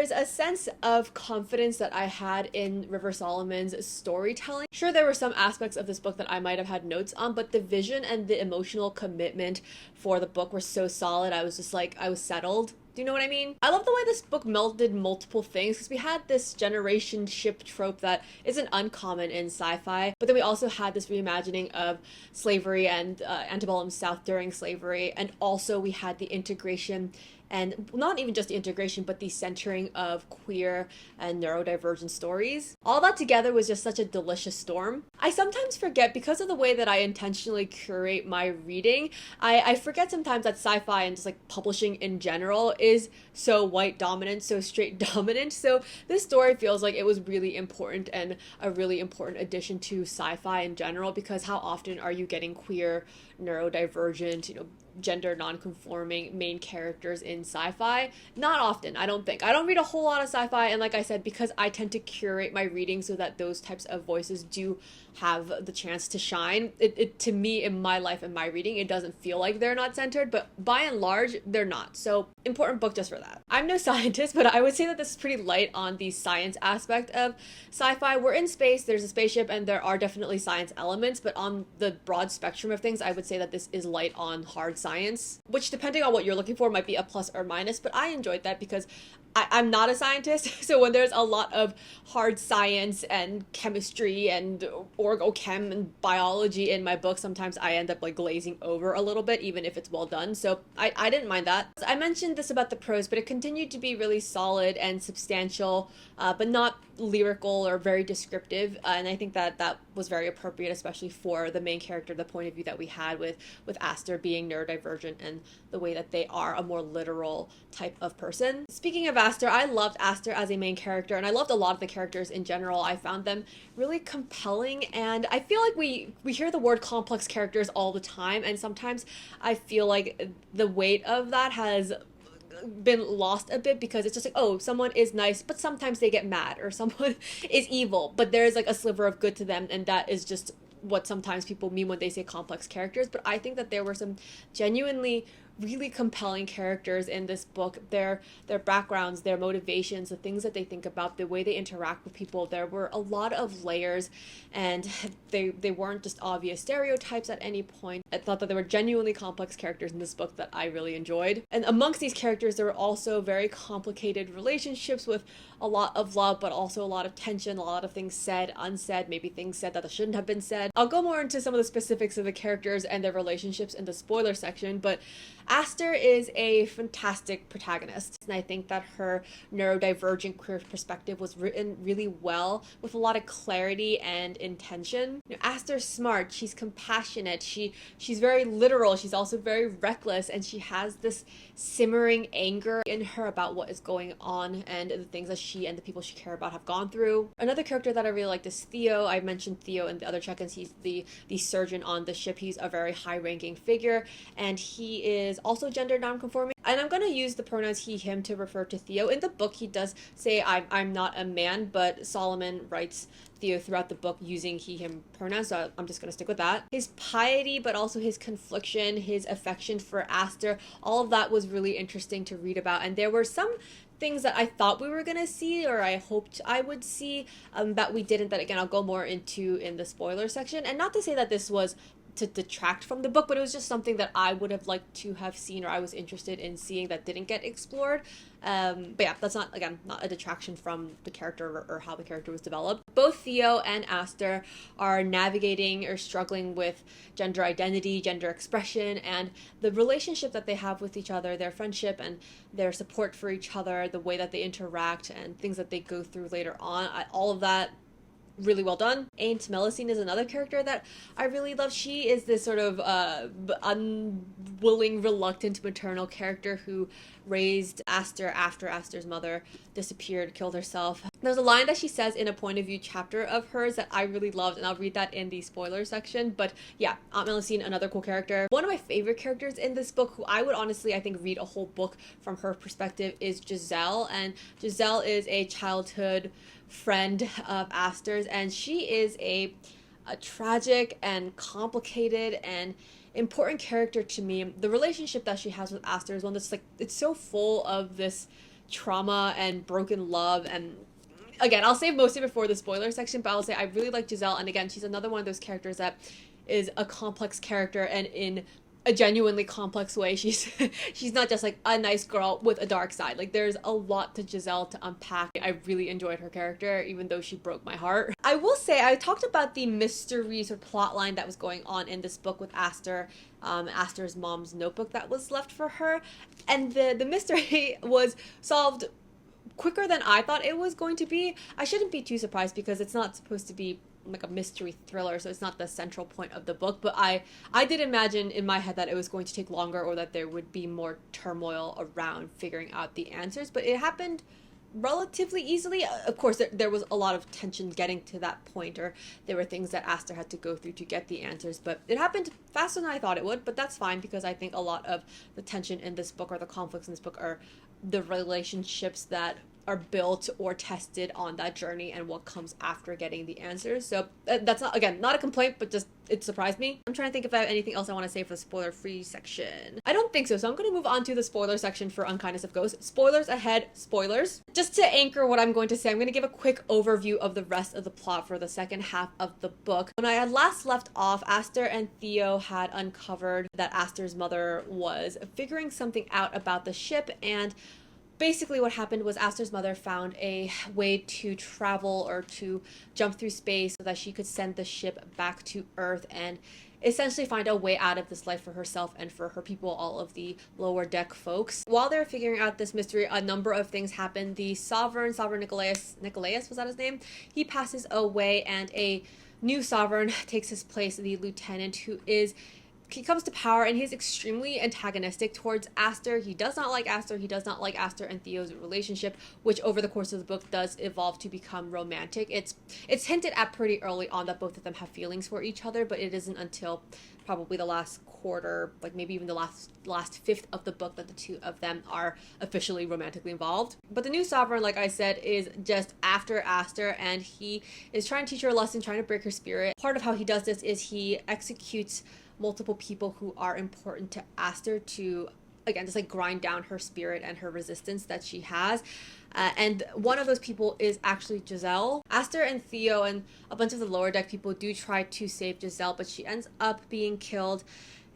a sense of confidence that I had in River Solomon's storytelling. Sure, there were some aspects of this book that I might have had notes on, but the vision and the emotional commitment for the book were so solid. I was just like, I was settled. Do you know what I mean? I love the way this book melded multiple things, because we had this generation ship trope that isn't uncommon in sci-fi, but then we also had this reimagining of slavery and antebellum South during slavery, and also we had the integration, and not even just the integration, but the centering of queer and neurodivergent stories. All that together was just such a delicious storm. I sometimes forget, because of the way that I intentionally curate my reading, I forget sometimes that sci-fi and just like publishing in general is so white dominant, so straight dominant. So this story feels like it was really important and a really important addition to sci-fi in general, because how often are you getting queer, neurodivergent, gender non-conforming main characters in sci-fi? Not often, I don't think. I don't read a whole lot of sci-fi, and like I said, because I tend to curate my reading so that those types of voices do have the chance to shine, it to me, in my life and my reading, it doesn't feel like they're not centered, but by and large they're not. So important book just for that. I'm no scientist, but I would say that this is pretty light on the science aspect of sci-fi. We're in space, there's a spaceship, and there are definitely science elements, but on the broad spectrum of things, I would say that this is light on hard science, which, depending on what you're looking for, might be a plus or minus, but I enjoyed that because I'm not a scientist, so when there's a lot of hard science and chemistry and orgochem and biology in my book, sometimes I end up like glazing over a little bit, even if it's well done. So I didn't mind that. I mentioned this about the prose, but it continued to be really solid and substantial, but not lyrical or very descriptive, and I think that that was very appropriate, especially for the main character, the point of view that we had with Aster being neurodivergent and the way that they are a more literal type of person. Speaking of Aster, I loved Aster as a main character, and I loved a lot of the characters in general. I found them really compelling, and I feel like we hear the word complex characters all the time, and sometimes I feel like the weight of that has been lost a bit, because it's just like, oh, someone is nice, but sometimes they get mad, or someone is evil, but there's like a sliver of good to them, and that is just what sometimes people mean when they say complex characters. But I think that there were some genuinely really compelling characters in this book. Their backgrounds, their motivations, the things that they think about, the way they interact with people, there were a lot of layers, and they weren't just obvious stereotypes at any point. I thought that there were genuinely complex characters in this book that I really enjoyed. And amongst these characters, there were also very complicated relationships with a lot of love, but also a lot of tension, a lot of things said, unsaid, maybe things said that shouldn't have been said. I'll go more into some of the specifics of the characters and their relationships in the spoiler section, but Aster is a fantastic protagonist, and I think that her neurodivergent queer perspective was written really well, with a lot of clarity and intention. Aster's smart, she's compassionate, she's very literal, she's also very reckless, and she has this simmering anger in her about what is going on and the things that she and the people she cares about have gone through. Another character that I really liked is Theo. I mentioned Theo in the other check-ins. He's the surgeon on the ship. He's a very high-ranking figure, and he is also gender non-conforming, and I'm going to use the pronouns he, him to refer to Theo. In the book, he does say I'm not a man, but Solomon writes Theo throughout the book using he, him pronouns, so I'm just going to stick with that. His piety, but also his confliction, his affection for Aster, all of that was really interesting to read about, and there were some things that I thought we were going to see, or I hoped I would see, that we didn't, that again I'll go more into in the spoiler section. And not to say that this was to detract from the book, but it was just something that I would have liked to have seen, or I was interested in seeing, that didn't get explored. But yeah, that's not, again, not a detraction from the character or how the character was developed. Both Theo and Aster are navigating or struggling with gender identity, gender expression, and the relationship that they have with each other, their friendship and their support for each other, the way that they interact and things that they go through later on. All of that really well done. Aunt Melusine is another character that I really love. She is this sort of unwilling, reluctant maternal character who raised Aster after Aster's mother disappeared, killed herself. There's a line that she says in a point of view chapter of hers that I really loved, and I'll read that in the spoiler section. But yeah, Aunt Melusine, another cool character. One of my favorite characters in this book, who I would honestly, I think, read a whole book from her perspective, is Giselle. And Giselle is a childhood friend of Aster's, and she is a tragic and complicated and important character to me. The relationship that she has with Aster is one that's like, it's so full of this trauma and broken love. And again, I'll save most of it for the spoiler section, but I'll say I really like Giselle, and again, she's another one of those characters that is a complex character, and in a genuinely complex way. She's not just like a nice girl with a dark side. Like there's a lot to Giselle to unpack. I really enjoyed her character, even though she broke my heart. I will say I talked about the mysteries or plot line that was going on in this book with Aster, Aster's mom's notebook that was left for her, and the mystery was solved quicker than I thought it was going to be. I shouldn't be too surprised because it's not supposed to be like a mystery thriller, so it's not the central point of the book, but I did imagine in my head that it was going to take longer or that there would be more turmoil around figuring out the answers, but it happened relatively easily. Of course, there was a lot of tension getting to that point, or there were things that Aster had to go through to get the answers, but it happened faster than I thought it would, but that's fine because I think a lot of the tension in this book or the conflicts in this book are the relationships that are built or tested on that journey and what comes after getting the answers. So that's not, again, not a complaint, but just it surprised me. I'm trying to think if I have anything else I want to say for the spoiler-free section. I don't think so, so I'm going to move on to the spoiler section for Unkindness of Ghosts. Spoilers ahead, spoilers. Just to anchor what I'm going to say, I'm going to give a quick overview of the rest of the plot for the second half of the book. When I had last left off, Aster and Theo had uncovered that Aster's mother was figuring something out about the ship, and basically what happened was Aster's mother found a way to travel or to jump through space so that she could send the ship back to Earth and essentially find a way out of this life for herself and for her people, all of the lower deck folks. While they're figuring out this mystery, a number of things happen. The Sovereign Nicolaus, was that his name? He passes away and a new Sovereign takes his place, the Lieutenant, he comes to power and he's extremely antagonistic towards Aster. He does not like Aster. He does not like Aster and Theo's relationship, which over the course of the book does evolve to become romantic. It's hinted at pretty early on that both of them have feelings for each other, but it isn't until probably the last quarter, like maybe even the last fifth of the book, that the two of them are officially romantically involved. But the new Sovereign, like I said, is just after Aster, and he is trying to teach her a lesson, trying to break her spirit. Part of how he does this is he executes multiple people who are important to Aster to, again, just like grind down her spirit and her resistance that she has. And one of those people is actually Giselle. Aster and Theo and a bunch of the lower deck people do try to save Giselle, but she ends up being killed.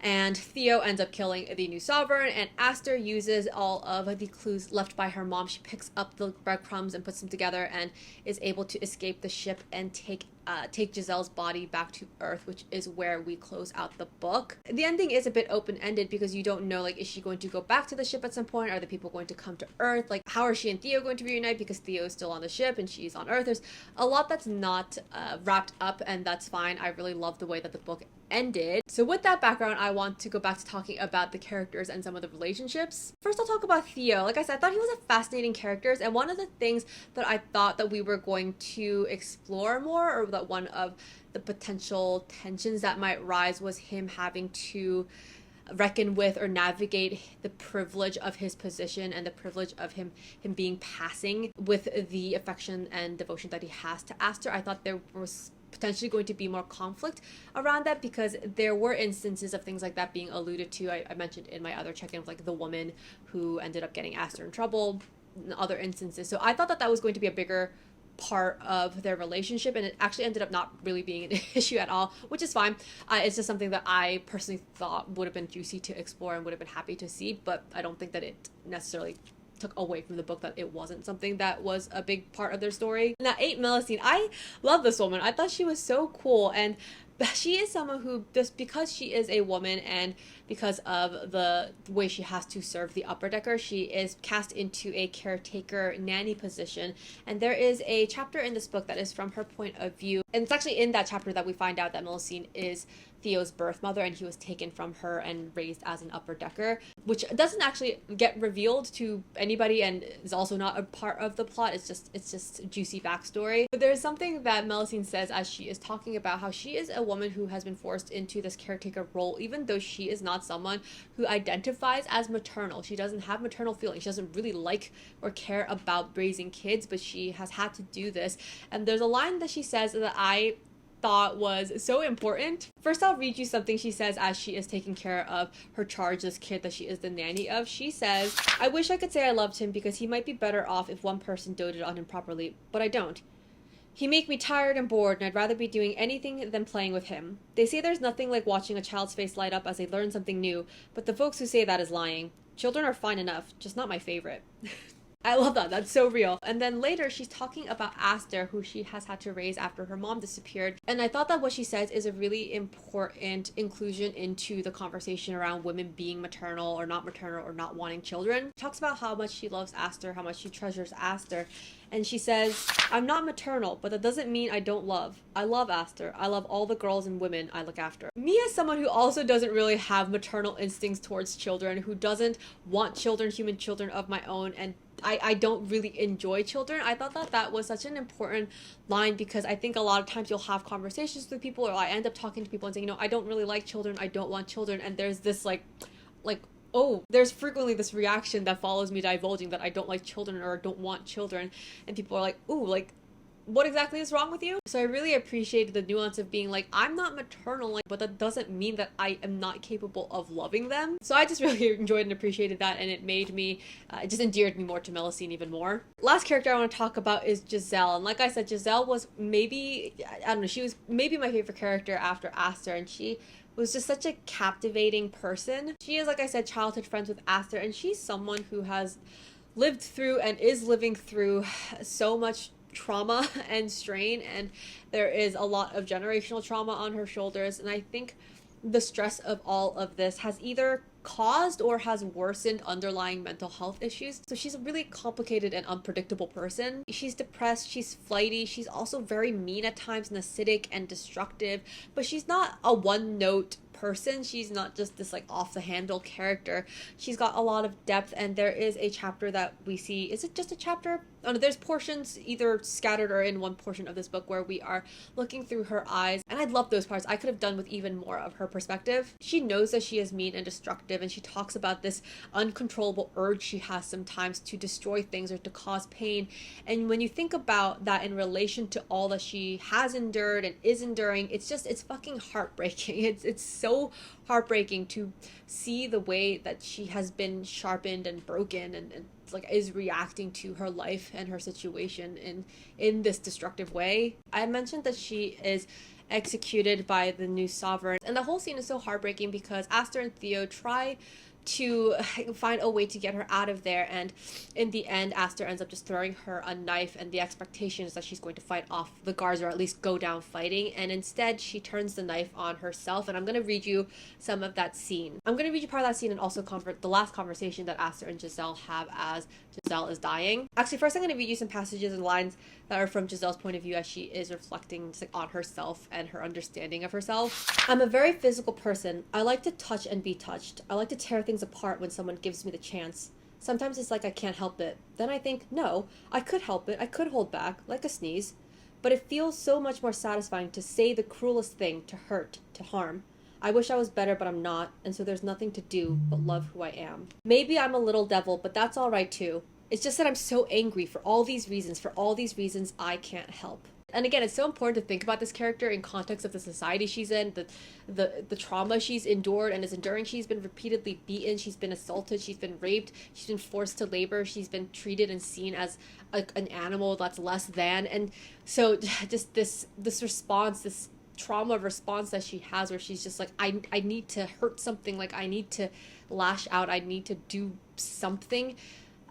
And Theo ends up killing the new Sovereign, and Aster uses all of the clues left by her mom. She picks up the breadcrumbs and puts them together and is able to escape the ship and take Giselle's body back to Earth, which is where we close out the book. The ending is a bit open-ended because you don't know, like, is she going to go back to the ship at some point? Are the people going to come to Earth? Like, how are she and Theo going to reunite because Theo is still on the ship and she's on Earth? There's a lot that's not wrapped up, and that's fine. I really love the way that the book ended. So with that background, I want to go back to talking about the characters and some of the relationships. First, I'll talk about Theo. Like I said, I thought he was a fascinating character, and one of the things that I thought that we were going to explore more, or that one of the potential tensions that might rise, was him having to reckon with or navigate the privilege of his position and the privilege of him being passing with the affection and devotion that he has to Aster. I thought there was potentially going to be more conflict around that because there were instances of things like that being alluded to. I mentioned in my other check-in of like the woman who ended up getting Aster in trouble and other instances. So I thought that was going to be a bigger part of their relationship, and it actually ended up not really being an issue at all, which is fine. It's just something that I personally thought would have been juicy to explore and would have been happy to see, but I don't think that it necessarily took away from the book that it wasn't something that was a big part of their story. Now, 8 Melusine, I love this woman. I thought she was so cool, and she is someone who, just because she is a woman and because of the way she has to serve the upper decker, she is cast into a caretaker nanny position. And there is a chapter in this book that is from her point of view. And it's actually in that chapter that we find out that Melusine is Theo's birth mother, and he was taken from her and raised as an upper decker, which doesn't actually get revealed to anybody and is also not a part of the plot. It's just juicy backstory. But there's something that Melusine says as she is talking about how she is a woman who has been forced into this caretaker role, even though she is not someone who identifies as maternal. She doesn't have maternal feelings. She doesn't really like or care about raising kids, but she has had to do this. And there's a line that she says that I thought was so important. First, I'll read you something she says as she is taking care of her charge, this kid that she is the nanny of. She says, "I wish I could say I loved him because he might be better off if one person doted on him properly, but I don't. He make me tired and bored, and I'd rather be doing anything than playing with him. They say there's nothing like watching a child's face light up as they learn something new, but the folks who say that is lying. Children are fine enough, just not my favorite. I love that. That's so real. And then later, she's talking about Aster, who she has had to raise after her mom disappeared. And I thought that what she says is a really important inclusion into the conversation around women being maternal or not wanting children. She talks about how much she loves Aster, how much she treasures Aster. And she says, I'm not maternal, but that doesn't mean I don't love. I love Aster. I love all the girls and women I look after. Me, as someone who also doesn't really have maternal instincts towards children, who doesn't want children, human children of my own, and I don't really enjoy children. I thought that that was such an important line, because I think a lot of times you'll have conversations with people, or I end up talking to people and saying, I don't really like children, I don't want children, and there's this there's frequently this reaction that follows me divulging that I don't like children or don't want children, and people are like, ooh, like, what exactly is wrong with you? So I really appreciated the nuance of being like, I'm not maternal, but that doesn't mean that I am not capable of loving them. So I just really enjoyed and appreciated that, and it made me, it just endeared me more to Melusine even more. Last character I want to talk about is Giselle, and like I said, Giselle was maybe, I don't know, she was maybe my favorite character after Aster, and she was just such a captivating person. She is, like I said, childhood friends with Aster, and she's someone who has lived through and is living through so much trauma and strain, and there is a lot of generational trauma on her shoulders, and I think the stress of all of this has either caused or has worsened underlying mental health issues. So she's a really complicated and unpredictable person. She's depressed, she's flighty, she's also very mean at times and acidic and destructive, but she's not a one-note person. She's not just this like off the handle character. She's got a lot of depth, and there is a chapter that we see. Is it just a chapter? Oh no, there's portions either scattered or in one portion of this book where we are looking through her eyes, and I love those parts. I could have done with even more of her perspective. She knows that she is mean and destructive, and she talks about this uncontrollable urge she has sometimes to destroy things or to cause pain. And when you think about that in relation to all that she has endured and is enduring, it's fucking heartbreaking. It's so heartbreaking to see the way that she has been sharpened and broken and like is reacting to her life and her situation in this destructive way. I mentioned that she is executed by the new sovereign, and the whole scene is so heartbreaking because Aster and Theo try to find a way to get her out of there, and in the end Aster ends up just throwing her a knife, and the expectation is that she's going to fight off the guards or at least go down fighting, and instead she turns the knife on herself. And I'm going to read you some of that scene. I'm going to read you part of that scene and also the last conversation that Aster and Giselle have as Giselle is dying. Actually, first I'm going to read you some passages and lines that are from Giselle's point of view as she is reflecting just like on herself and her understanding of herself. I'm a very physical person. I like to touch and be touched. I like to tear things apart when someone gives me the chance. Sometimes it's like I can't help it. Then I think, no, I could help it. I could hold back, like a sneeze. But it feels so much more satisfying to say the cruelest thing, to hurt, to harm. I wish I was better, but I'm not, and so there's nothing to do but love who I am. Maybe I'm a little devil, but that's all right too. It's just that I'm so angry for all these reasons. For all these reasons, I can't help. And again, it's so important to think about this character in context of the society she's in, the trauma she's endured and is enduring. She's been repeatedly beaten, she's been assaulted, she's been raped, she's been forced to labor, she's been treated and seen as an animal that's less than. And so just this response, this trauma response that she has, where she's just like, I need to hurt something, like I need to lash out, I need to do something.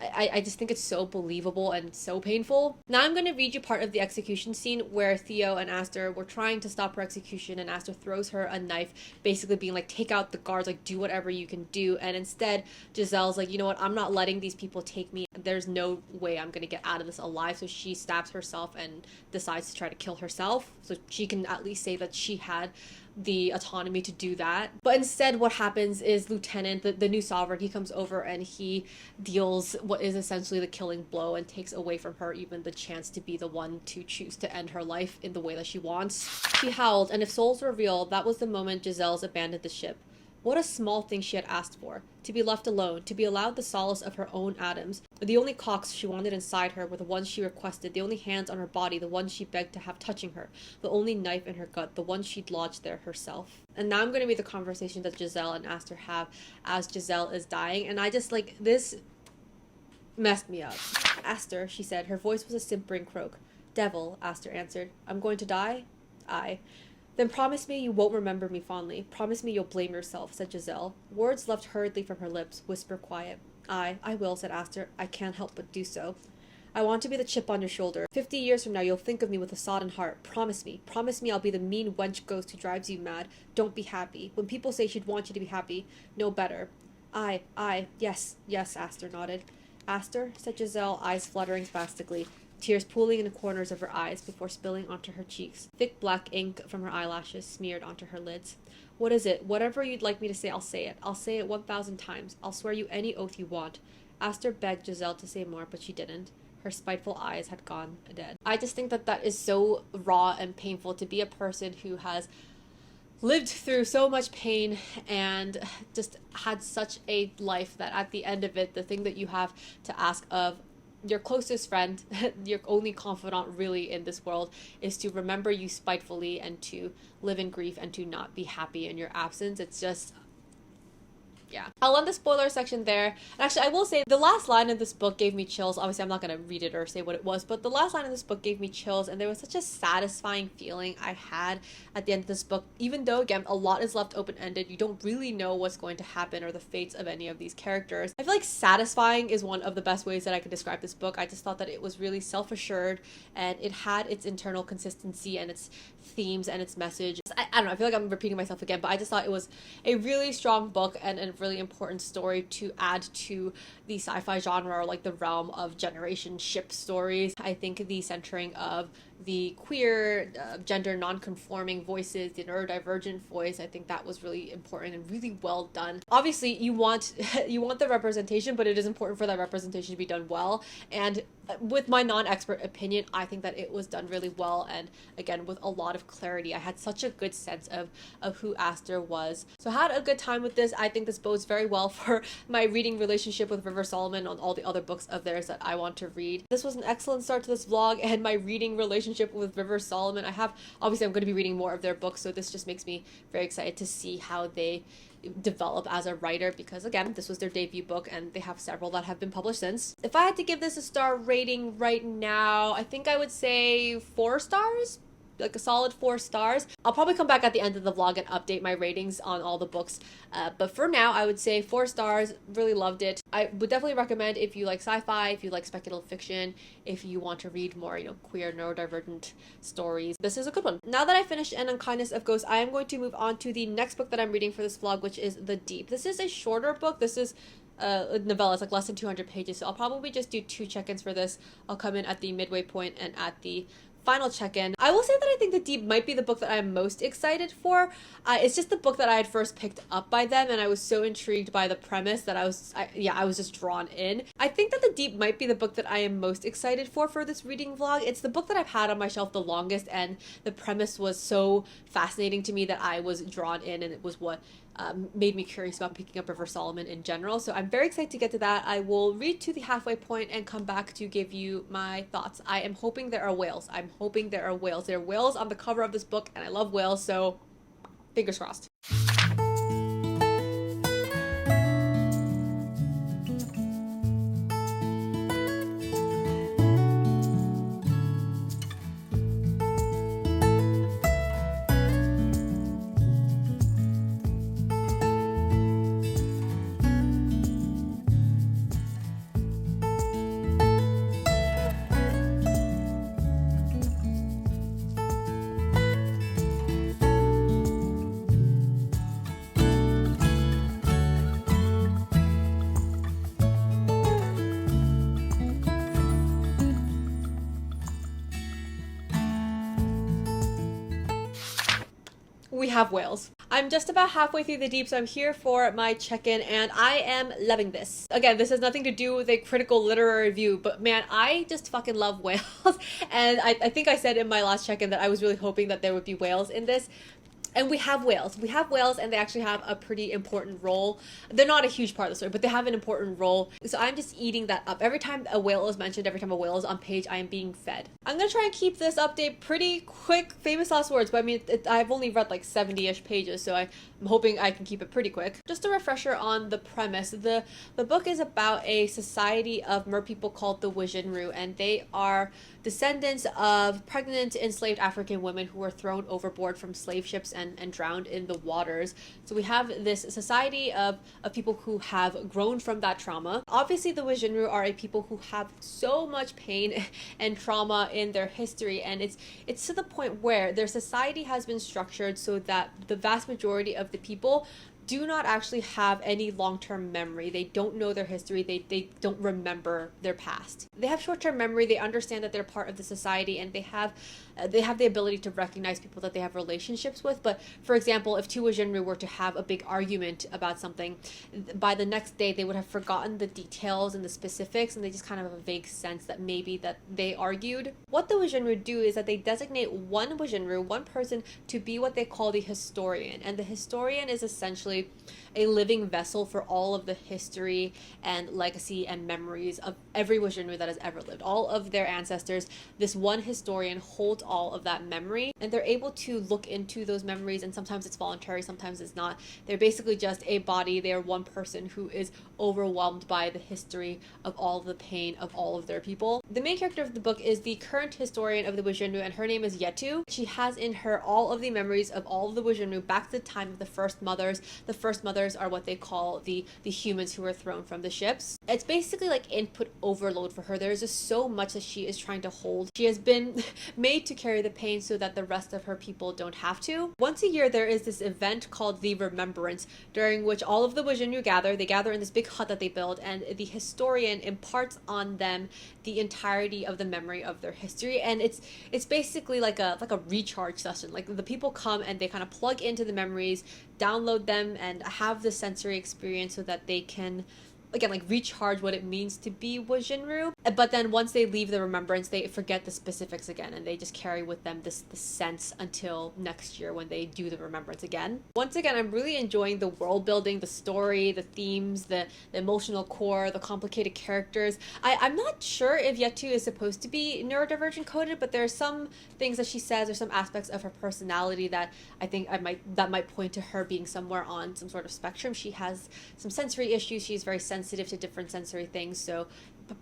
I just think it's so believable and so painful. Now I'm going to read you part of the execution scene where Theo and Aster were trying to stop her execution, and Aster throws her a knife, basically being like, take out the guards, like do whatever you can do. And instead Giselle's like, you know what, I'm not letting these people take me. There's no way I'm going to get out of this alive. So she stabs herself and decides to try to kill herself, so she can at least say that she had the autonomy to do that. But instead what happens is Lieutenant, the new sovereign, he comes over and he deals what is essentially the killing blow and takes away from her even the chance to be the one to choose to end her life in the way that she wants. She howled, and if souls were real, that was the moment Giselle's abandoned the ship. What a small thing she had asked for. To be left alone, to be allowed the solace of her own atoms. The only cocks she wanted inside her were the ones she requested, the only hands on her body, the ones she begged to have touching her, the only knife in her gut, the one she'd lodged there herself. And now I'm going to read the conversation that Giselle and Aster have as Giselle is dying, and I just, like, this messed me up. Aster, she said, her voice was a simpering croak. Devil, Aster answered. I'm going to die? Aye. Then promise me you won't remember me fondly. Promise me you'll blame yourself, said Giselle. Words left hurriedly from her lips, whisper quiet. Aye, I will, said Aster. I can't help but do so. I want to be the chip on your shoulder. 50 years from now you'll think of me with a sodden heart. Promise me. Promise me I'll be the mean wench ghost who drives you mad. Don't be happy. When people say she'd want you to be happy, know better. Aye, yes, Aster nodded. Aster, said Giselle, eyes fluttering spastically, tears pooling in the corners of her eyes before spilling onto her cheeks. Thick black ink from her eyelashes smeared onto her lids. What is it? Whatever you'd like me to say, I'll say it. I'll say it 1,000 times. I'll swear you any oath you want. Aster begged Giselle to say more, but she didn't. Her spiteful eyes had gone dead. I just think that is so raw and painful to be a person who has lived through so much pain and just had such a life that at the end of it, the thing that you have to ask of your closest friend, your only confidant really in this world, is to remember you spitefully and to live in grief and to not be happy in your absence. It's just... yeah. I'll end the spoiler section there. And actually, I will say the last line of this book gave me chills. Obviously, I'm not going to read it or say what it was, but the last line of this book gave me chills, and there was such a satisfying feeling I had at the end of this book. Even though, again, a lot is left open-ended, you don't really know what's going to happen or the fates of any of these characters. I feel like satisfying is one of the best ways that I could describe this book. I just thought that it was really self-assured, and it had its internal consistency and its themes and its message. I don't know, I feel like I'm repeating myself again, but I just thought it was a really strong book and a really important story to add to the sci-fi genre, or like the realm of generation ship stories. I think the centering of the queer, gender non-conforming voices, the neurodivergent voice, I think that was really important and really well done. Obviously, you want the representation, but it is important for that representation to be done well. And with my non-expert opinion, I think that it was done really well, and again, with a lot of clarity. I had such a good sense of who Aster was. So I had a good time with this. I think this bodes very well for my reading relationship with River Solomon on all the other books of theirs that I want to read. This was an excellent start to this vlog, and my reading relationship with River Solomon. Obviously I'm going to be reading more of their books, so this just makes me very excited to see how they develop as a writer, because again, this was their debut book and they have several that have been published since. If I had to give this a star rating right now, I think I would say 4 stars. Like a solid 4 stars. I'll probably come back at the end of the vlog and update my ratings on all the books, but for now I would say 4 stars. Really loved it. I would definitely recommend if you like sci-fi, if you like speculative fiction, if you want to read more, queer, neurodivergent stories. This is a good one. Now that I finished An Unkindness of Ghosts, I am going to move on to the next book that I'm reading for this vlog, which is The Deep. This is a shorter book. This is a novella. It's like less than 200 pages, so I'll probably just do 2 check-ins for this. I'll come in at the midway point and at the final check-in. I will say that I think The Deep might be the book that I'm most excited for. It's just the book that I had first picked up by them, and I was so intrigued by the premise that I was just drawn in. I think that The Deep might be the book that I am most excited for this reading vlog. It's the book that I've had on my shelf the longest, and the premise was so fascinating to me that I was drawn in, and it was what made me curious about picking up River Solomon in general. So I'm very excited to get to that. I will read to the halfway point and come back to give you my thoughts. I am hoping there are whales. I'm hoping there are whales. There are whales on the cover of this book, and I love whales, so fingers crossed. We have whales. I'm just about halfway through The Deep, so I'm here for my check-in, and I am loving this. Again, this has nothing to do with a critical literary review, but man, I just fucking love whales. And I think I said in my last check-in that I was really hoping that there would be whales in this. And we have whales. We have whales, and they actually have a pretty important role. They're not a huge part of the story, but they have an important role. So I'm just eating that up. Every time a whale is mentioned, every time a whale is on page, I am being fed. I'm gonna try and keep this update pretty quick. Famous last words, but I mean, I've only read like 70-ish pages, so I'm hoping I can keep it pretty quick. Just a refresher on the premise. The book is about a society of mer people called the Wajinru, and they are descendants of pregnant enslaved African women who were thrown overboard from slave ships and drowned in the waters. So we have this society of people who have grown from that trauma. Obviously, the Wajinru are a people who have so much pain and trauma in their history, and it's to the point where their society has been structured so that the vast majority of the people do not actually have any long-term memory. They don't know their history. They don't remember their past. They have short-term memory. They understand that they're part of the society, and they have the ability to recognize people that they have relationships with. But for example, if two Wajinru were to have a big argument about something, by the next day they would have forgotten the details and the specifics, and they just kind of have a vague sense that maybe that they argued. What the Wajinru do is that they designate one Wajinru, one person, to be what they call the historian. And the historian is essentially a living vessel for all of the history and legacy and memories of every Wajinru that has ever lived. All of their ancestors, this one historian holds all of that memory, and they're able to look into those memories, and sometimes it's voluntary, sometimes it's not. They're basically just a body. They are one person who is overwhelmed by the history of all of the pain of all of their people. The main character of the book is the current historian of the Wajinru, and her name is Yetu. She has in her all of the memories of all of the Wajinru back to the time of the first mothers. The first mothers are what they call the humans who were thrown from the ships. It's basically like input overload for her. There's just so much that she is trying to hold. She has been made to carry the pain so that the rest of her people don't have to. Once a year, there is this event called the Remembrance, during which all of the Wajinru gather. They gather in this big hut that they build, and the historian imparts on them the entirety of the memory of their history. And it's basically like a recharge session. Like the people come and they kind of plug into the memories, download them, and have the sensory experience so that they can, again, like recharge what it means to be Wajinru. But then once they leave the remembrance, they forget the specifics again, and they just carry with them this sense until next year when they do the remembrance again. Once again, I'm really enjoying the world building, the story, the themes, the emotional core, the complicated characters. I'm not sure if Yetu is supposed to be neurodivergent coded, but there are some things that she says or some aspects of her personality that I think that might point to her being somewhere on some sort of spectrum. She has some sensory issues. She's very sensitive to different sensory things, so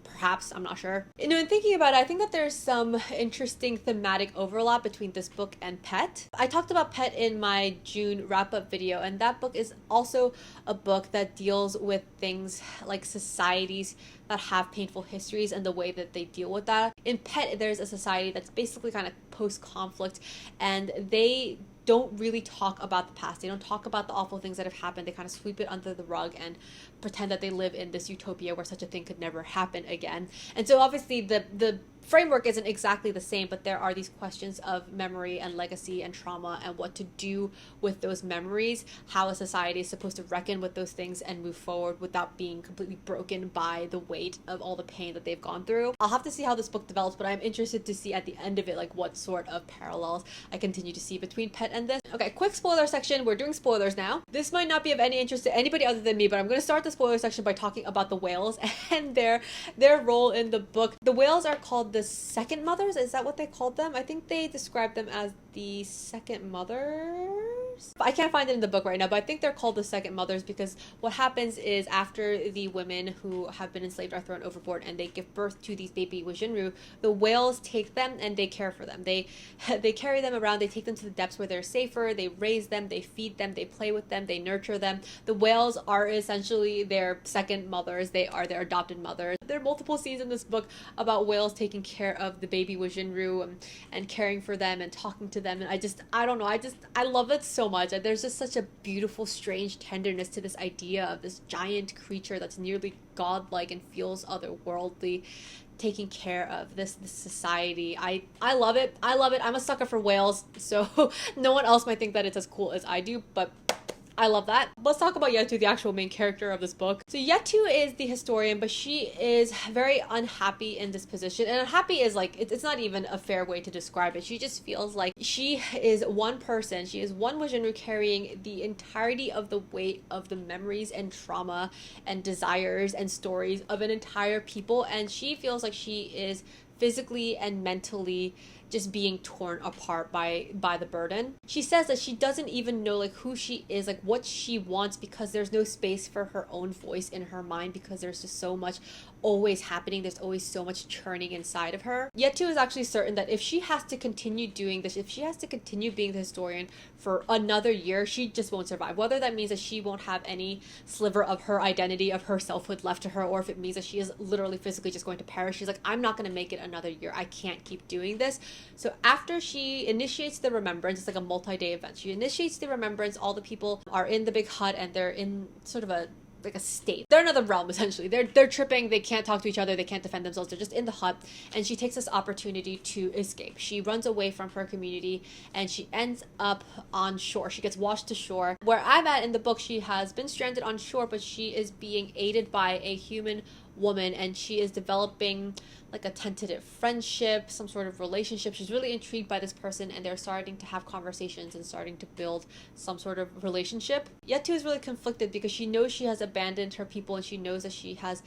perhaps, I'm not sure. You know, in thinking about it, I think that there's some interesting thematic overlap between this book and Pet. I talked about Pet in my June wrap-up video, and that book is also a book that deals with things like societies that have painful histories and the way that they deal with that. In Pet, there's a society that's basically kind of post-conflict, and they don't really talk about the past. They don't talk about the awful things that have happened. They kind of sweep it under the rug and pretend that they live in this utopia where such a thing could never happen again. And so obviously the framework isn't exactly the same, but there are these questions of memory and legacy and trauma and what to do with those memories, how a society is supposed to reckon with those things and move forward without being completely broken by the weight of all the pain that they've gone through. I'll have to see how this book develops, but I'm interested to see at the end of it like what sort of parallels I continue to see between Pet and this. Okay, quick spoiler section. We're doing spoilers now. This might not be of any interest to anybody other than me, but I'm going to start the spoiler section by talking about the whales and their role in the book. The whales are called the second mothers. Is that what they called them? I think they described them as the second mothers. I can't find it in the book right now, but I think they're called the second mothers because what happens is after the women who have been enslaved are thrown overboard and they give birth to these baby Wajinru, the whales take them and they care for them. They carry them around, they take them to the depths where they're safer, they raise them, they feed them, they play with them, they nurture them. The whales are essentially their second mothers. They are their adopted mothers. There are multiple scenes in this book about whales taking care of the baby Wajinru and caring for them and talking to them, and I love it so much. There's just such a beautiful, strange tenderness to this idea of this giant creature that's nearly godlike and feels otherworldly, taking care of this society. I love it. I'm a sucker for whales, so no one else might think that it's as cool as I do, but I love that. Let's talk about Yetu, the actual main character of this book. So Yetu is the historian, but she is very unhappy in this position. And unhappy is like, it's not even a fair way to describe it. She just feels like she is one person. She is one Wajinru carrying the entirety of the weight of the memories and trauma and desires and stories of an entire people. And she feels like she is physically and mentally just being torn apart by the burden. She says that she doesn't even know like who she is, like what she wants, because there's no space for her own voice in her mind, because there's just so much always happening. There's always so much churning inside of her. Yetu is actually certain that if she has to continue doing this, if she has to continue being the historian for another year, she just won't survive. Whether that means that she won't have any sliver of her identity, of her selfhood left to her, or if it means that she is literally physically just going to perish. She's like, I'm not going to make it another year. I can't keep doing this. So after she initiates the remembrance, it's like a multi-day event. She initiates the remembrance. All the people are in the big hut and they're in sort of a state. They're in another realm, essentially. They're tripping. They can't talk to each other. They can't defend themselves. They're just in the hut. And she takes this opportunity to escape. She runs away from her community and she ends up on shore. She gets washed to shore. Where I'm at in the book, she has been stranded on shore, but she is being aided by a human woman, and she is developing like a tentative friendship, some sort of relationship. She's really intrigued by this person, and they're starting to have conversations and starting to build some sort of relationship. Yetu is really conflicted because she knows she has abandoned her people, and she knows that she has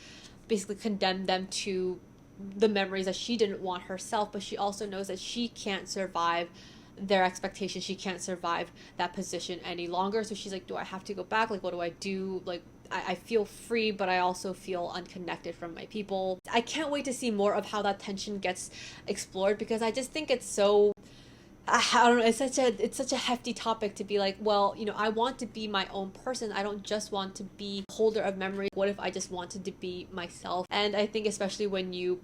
basically condemned them to the memories that she didn't want herself, but she also knows that she can't survive their expectations. She can't survive that position any longer. So she's like, do I have to go back? Like, what do I do? Like, I feel free, but I also feel unconnected from my people. I can't wait to see more of how that tension gets explored, because I just think it's so, I don't know, it's such a hefty topic to be like, well, you know, I want to be my own person. I don't just want to be a holder of memory. What if I just wanted to be myself? And I think especially when you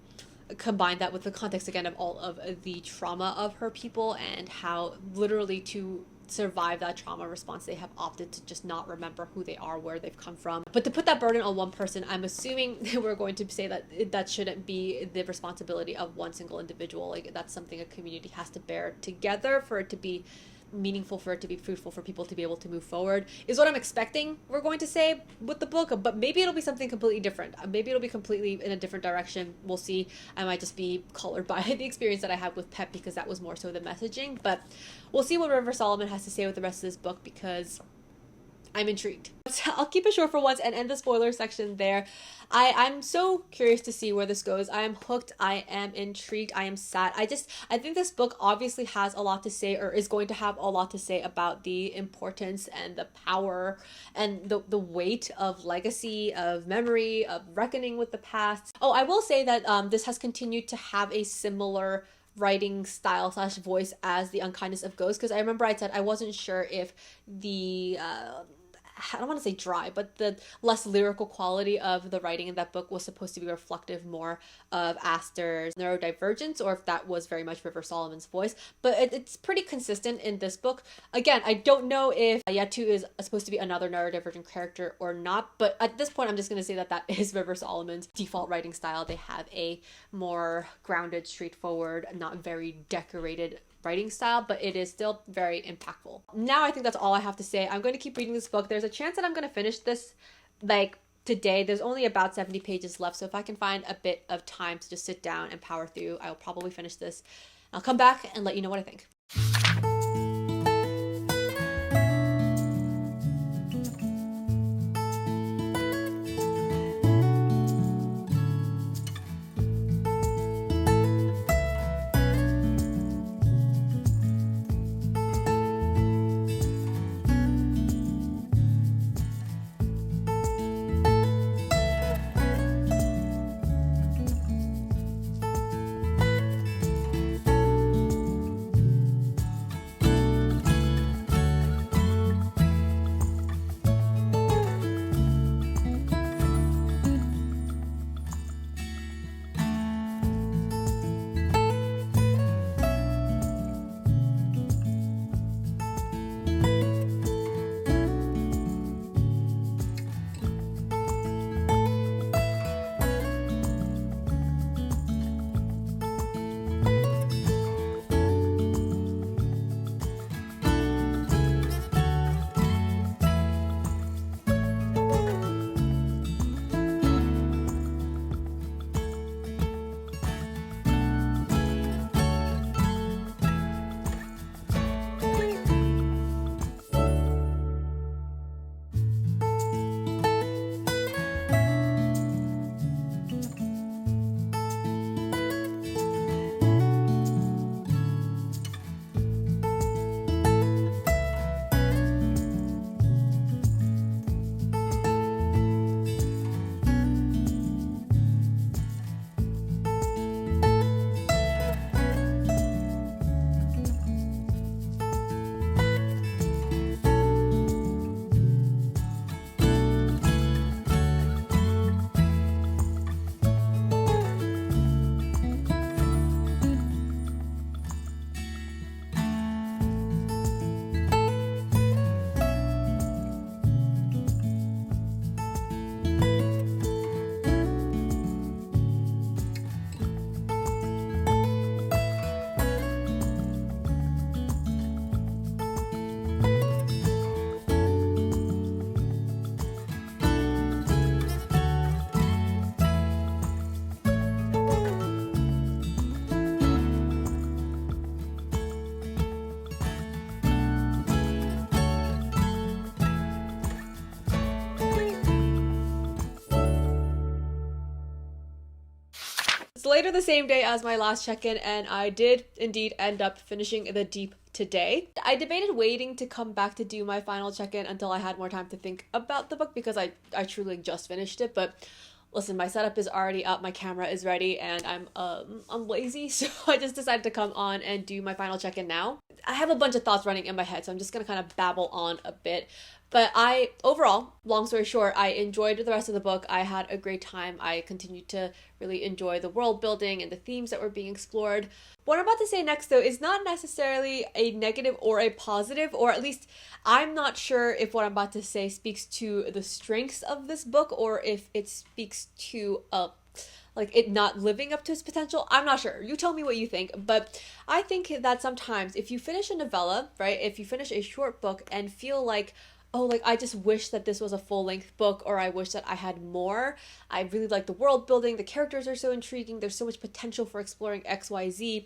combine that with the context again of all of the trauma of her people, and how literally to survive that trauma response they have opted to just not remember who they are, where they've come from. But to put that burden on one person, I'm assuming we're going to say that that shouldn't be the responsibility of one single individual. Like, that's something a community has to bear together for it to be meaningful, for it to be fruitful, for people to be able to move forward, is what I'm expecting we're going to say with the book. But maybe it'll be something completely different. Maybe it'll be completely in a different direction. We'll see. I might just be colored by the experience that I had with Pep, because that was more so the messaging. But we'll see what River Solomon has to say with the rest of this book, because I'm intrigued. I'll keep it short for once and end the spoiler section there. I'm so curious to see where this goes. I am hooked. I am intrigued. I am sad. I think this book obviously has a lot to say, or is going to have a lot to say, about the importance and the power and the weight of legacy, of memory, of reckoning with the past. Oh, I will say that this has continued to have a similar writing style / voice as The Unkindness of Ghosts, because I remember I said I wasn't sure if the I don't want to say dry, but the less lyrical quality of the writing in that book was supposed to be reflective more of Aster's neurodivergence, or if that was very much River Solomon's voice. But it's pretty consistent in this book. Again, I don't know if Yetu is supposed to be another neurodivergent character or not, but at this point I'm just going to say that is River Solomon's default writing style. They have a more grounded, straightforward, not very decorated writing style, but it is still very impactful. Now I think that's all I have to say. I'm going to keep reading this book. There's a chance that I'm going to finish this like today. There's only about 70 pages left, so if I can find a bit of time to just sit down and power through, I'll probably finish this. I'll come back and let you know what I think. later the same day as my last check-in, and I did indeed end up finishing The Deep today. I debated waiting to come back to do my final check-in until I had more time to think about the book because I truly just finished it, but listen, my setup is already up, my camera is ready, and I'm lazy, so I just decided to come on and do my final check-in now. I have a bunch of thoughts running in my head, so I'm just gonna kind of babble on a bit. But overall, long story short, I enjoyed the rest of the book. I had a great time. I continued to really enjoy the world building and the themes that were being explored. What I'm about to say next, though, is not necessarily a negative or a positive, or at least I'm not sure if what I'm about to say speaks to the strengths of this book or if it speaks to like it not living up to its potential. I'm not sure. You tell me what you think. But I think that sometimes if you finish a novella, right, if you finish a short book and feel like, oh, like I just wish that this was a full-length book, or I wish that I had more. I really like the world building. The characters are so intriguing. There's so much potential for exploring XYZ.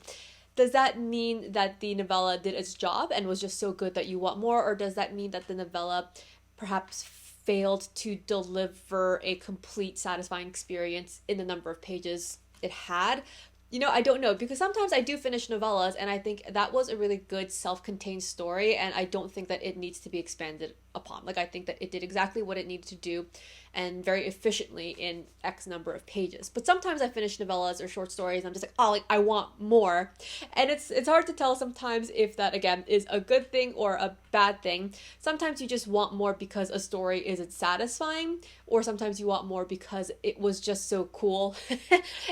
Does that mean that the novella did its job and was just so good that you want more? Or does that mean that the novella perhaps failed to deliver a complete satisfying experience in the number of pages it had? You know, I don't know, because sometimes I do finish novellas and I think that was a really good self-contained story, and I don't think that it needs to be expanded upon. Like, I think that it did exactly what it needed to do and very efficiently in X number of pages. But sometimes I finish novellas or short stories and I'm just like, oh, like I want more. And it's hard to tell sometimes if that, again, is a good thing or a bad thing. Sometimes you just want more because a story isn't satisfying, or sometimes you want more because it was just so cool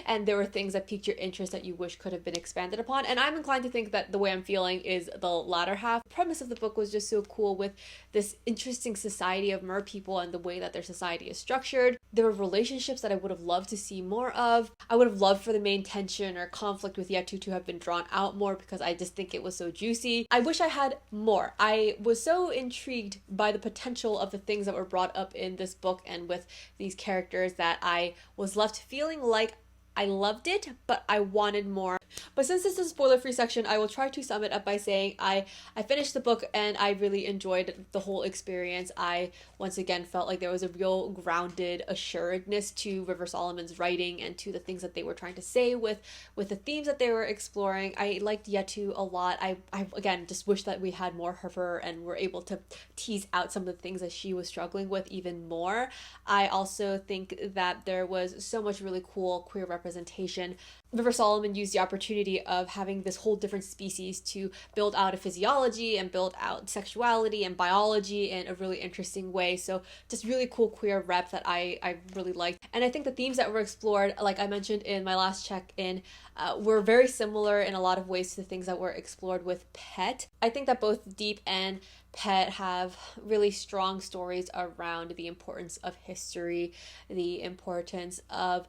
and there were things that piqued your interest that you wish could have been expanded upon. And I'm inclined to think that the way I'm feeling is the latter half. The premise of the book was just so cool, with this interesting society of mer people and the way that their society is structured. There were relationships that I would have loved to see more of. I would have loved for the main tension or conflict with Yetu to have been drawn out more because I just think it was so juicy. I wish I had more. I was so intrigued by the potential of the things that were brought up in this book and with these characters that I was left feeling like I loved it, but I wanted more. But since this is a spoiler-free section, I will try to sum it up by saying I finished the book and I really enjoyed the whole experience. I, once again, felt like there was a real grounded assuredness to River Solomon's writing and to the things that they were trying to say with the themes that they were exploring. I liked Yetu a lot. I again, just wish that we had more of her and were able to tease out some of the things that she was struggling with even more. I also think that there was so much really cool queer representation. River Solomon used the opportunity of having this whole different species to build out a physiology and build out sexuality and biology in a really interesting way. So just really cool queer rep that I really liked. And I think the themes that were explored, like I mentioned in my last check-in, were very similar in a lot of ways to the things that were explored with Pet. I think that both Deep and Pet have really strong stories around the importance of history, the importance of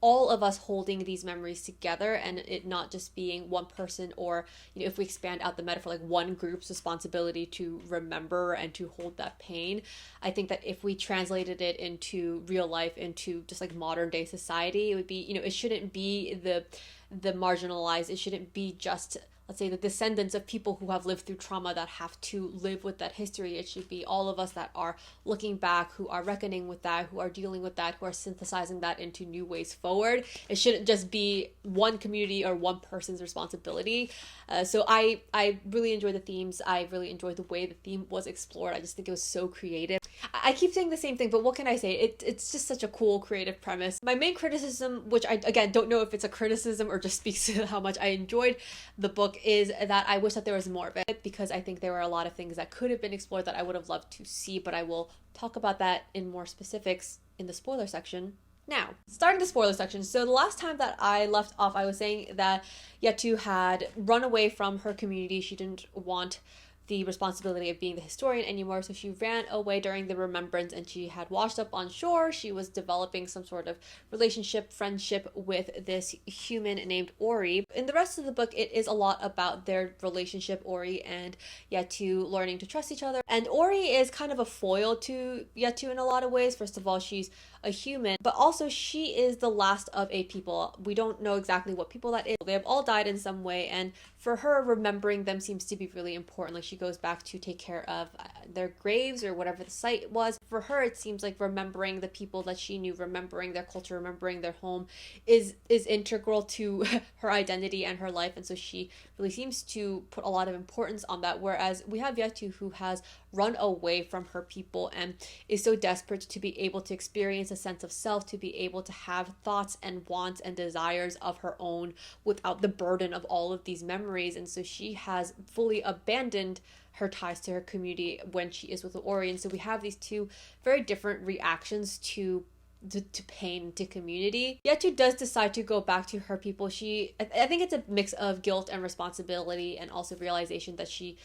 all of us holding these memories together and it not just being one person, or, you know, if we expand out the metaphor, like one group's responsibility to remember and to hold that pain. I think that if we translated it into real life, into just like modern day society, it would be, you know, it shouldn't be the marginalized, it shouldn't be just, let's say, the descendants of people who have lived through trauma that have to live with that history. It should be all of us that are looking back, who are reckoning with that, who are dealing with that, who are synthesizing that into new ways forward. It shouldn't just be one community or one person's responsibility. So I really enjoyed the themes. I really enjoyed the way the theme was explored. I just think it was so creative. I keep saying the same thing, but what can I say? It's just such a cool creative premise. My main criticism, which I, again, don't know if it's a criticism or just speaks to how much I enjoyed the book, is that I wish that there was more of it, because I think there were a lot of things that could have been explored that I would have loved to see, but I will talk about that in more specifics in the spoiler section. Now, starting the spoiler section. So the last time that I left off, I was saying that Yetu had run away from her community. She didn't want the responsibility of being the historian anymore, so she ran away during the remembrance and she had washed up on shore. She was developing some sort of relationship, friendship with this human named Ori. In the rest of the book, it is a lot about their relationship, Ori and Yetu learning to trust each other. And Ori is kind of a foil to Yetu in a lot of ways. First of all, she's a human, but also she is the last of a people. We don't know exactly what people that is. They have all died in some way, and for her, remembering them seems to be really important. Like, she goes back to take care of their graves or whatever the site was. for her, it seems like remembering the people that she knew, remembering their culture, remembering their home is integral to her identity and her life. And so she really seems to put a lot of importance on that. Whereas we have Yetu, who has run away from her people and is so desperate to be able to experience a sense of self, to be able to have thoughts and wants and desires of her own without the burden of all of these memories. And so she has fully abandoned her ties to her community when she is with the Ori. And so we have these two very different reactions to pain, to community. Yetu does decide to go back to her people. I think it's a mix of guilt and responsibility, and also realization that she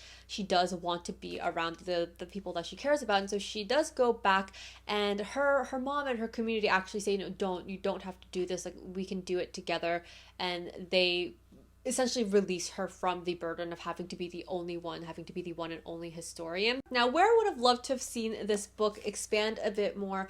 does want to be around the people that she cares about. And so she does go back, and her mom and her community actually say, you don't have to do this, like we can do it together. And they essentially release her from the burden of having to be the only one, having to be the one and only historian. Now, where I would have loved to have seen this book expand a bit more,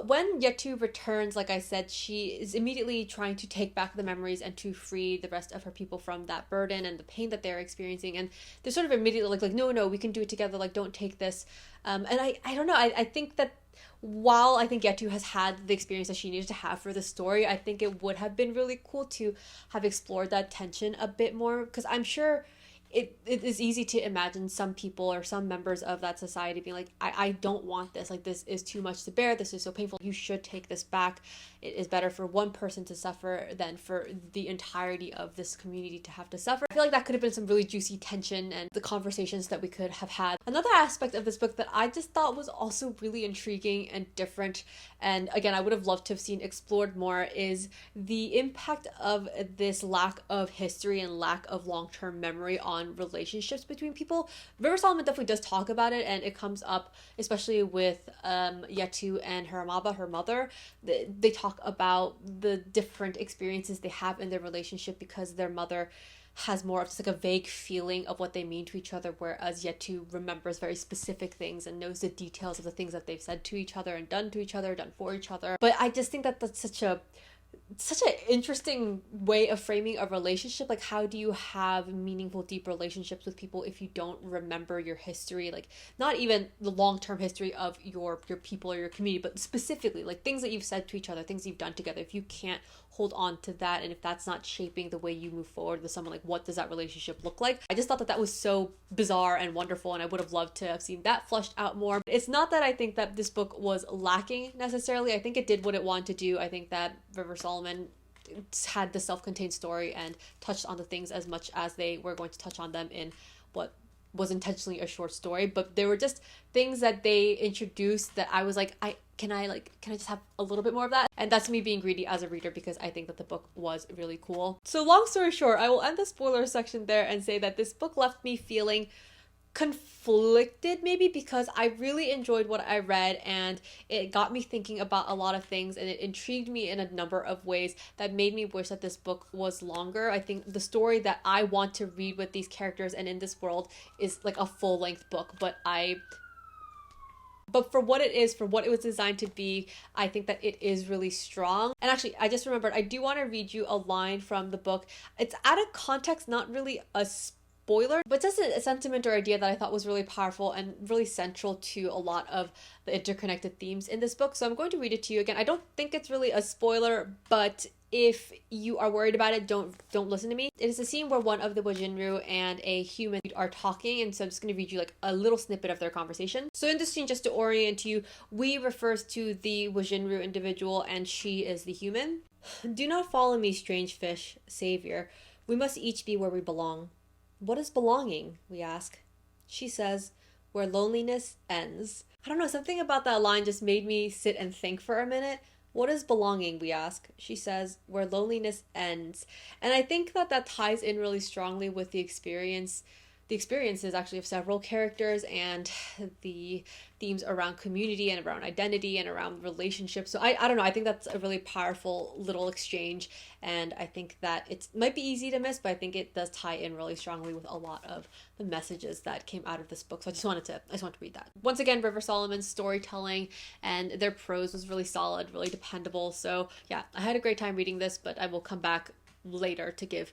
when Yetu returns, like I said, she is immediately trying to take back the memories and to free the rest of her people from that burden and the pain that they're experiencing. And they're sort of immediately like no, we can do it together, like don't take this. And I don't know, I think that while I think Yetu has had the experience that she needed to have for the story, I think it would have been really cool to have explored that tension a bit more, because I'm sure it is easy to imagine some people or some members of that society being like, I don't want this, like this is too much to bear, this is so painful, you should take this back. It is better for one person to suffer than for the entirety of this community to have to suffer. I feel like that could have been some really juicy tension and the conversations that we could have had. Another aspect of this book that I just thought was also really intriguing and different, and again I would have loved to have seen explored more, is the impact of this lack of history and lack of long-term memory on relationships between people. River Solomon definitely does talk about it, and it comes up especially with Yetu and her Amaba, her mother. They talk about the different experiences they have in their relationship because their mother has more of just like a vague feeling of what they mean to each other, whereas Yetu remembers very specific things and knows the details of the things that they've said to each other and done to each other, done for each other. But I just think that that's such an interesting way of framing a relationship. Like, how do you have meaningful, deep relationships with people if you don't remember your history? Like, not even the long-term history of your people or your community, but specifically like things that you've said to each other, things you've done together. If you can't hold on to that, and if that's not shaping the way you move forward with someone, like what does that relationship look like? I just thought that was so bizarre and wonderful, and I would have loved to have seen that fleshed out more. It's not that I think that this book was lacking necessarily. I think it did what it wanted to do. I think that River Solomon had the self-contained story and touched on the things as much as they were going to touch on them in what was intentionally a short story, but there were just things that they introduced that I was like, can I just have a little bit more of that? And that's me being greedy as a reader, because I think that the book was really cool. So long story short, I will end the spoiler section there and say that this book left me feeling conflicted, maybe because I really enjoyed what I read, and it got me thinking about a lot of things, and it intrigued me in a number of ways that made me wish that this book was longer. I think the story that I want to read with these characters and in this world is like a full-length book, but for what it is, for what it was designed to be, I think that it is really strong. And actually, I just remembered, I do want to read you a line from the book. It's out of context, not really a spoiler, but just a sentiment or idea that I thought was really powerful and really central to a lot of the interconnected themes in this book. So I'm going to read it to you again. I don't think it's really a spoiler, but if you are worried about it, don't listen to me. It is a scene where one of the Wajinru and a human are talking, and so I'm just going to read you like a little snippet of their conversation. So in this scene, just to orient you, we refers to the Wajinru individual and she is the human. Do not follow me, strange fish, savior. We must each be where we belong. What is belonging? We ask. She says, where loneliness ends. I don't know, something about that line just made me sit and think for a minute. What is belonging, we ask. She says, where loneliness ends. And I think that ties in really strongly with the experiences actually of several characters and the themes around community and around identity and around relationships. So I don't know, I think that's a really powerful little exchange, and I think that it might be easy to miss, but I think it does tie in really strongly with a lot of the messages that came out of this book. So I just wanted to read that. Once again, River Solomon's storytelling and their prose was really solid, really dependable. So yeah, I had a great time reading this, but I will come back later to give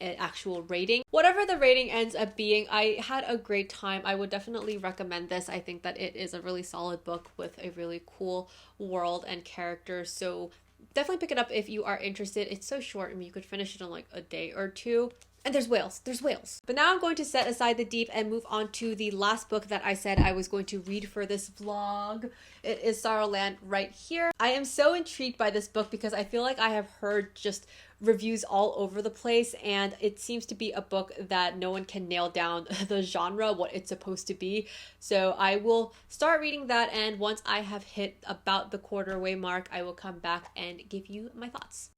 an actual rating. Whatever the rating ends up being, I had a great time. I would definitely recommend this. I think that it is a really solid book with a really cool world and characters, so definitely pick it up if you are interested. It's so short. I mean, you could finish it in like a day or two. And there's whales. There's whales. But now I'm going to set aside the deep and move on to the last book that I said I was going to read for this vlog. It is Sorrowland right here. I am so intrigued by this book because I feel like I have heard just reviews all over the place, and it seems to be a book that no one can nail down the genre, what it's supposed to be. So I will start reading that, and once I have hit about the quarter-way mark, I will come back and give you my thoughts.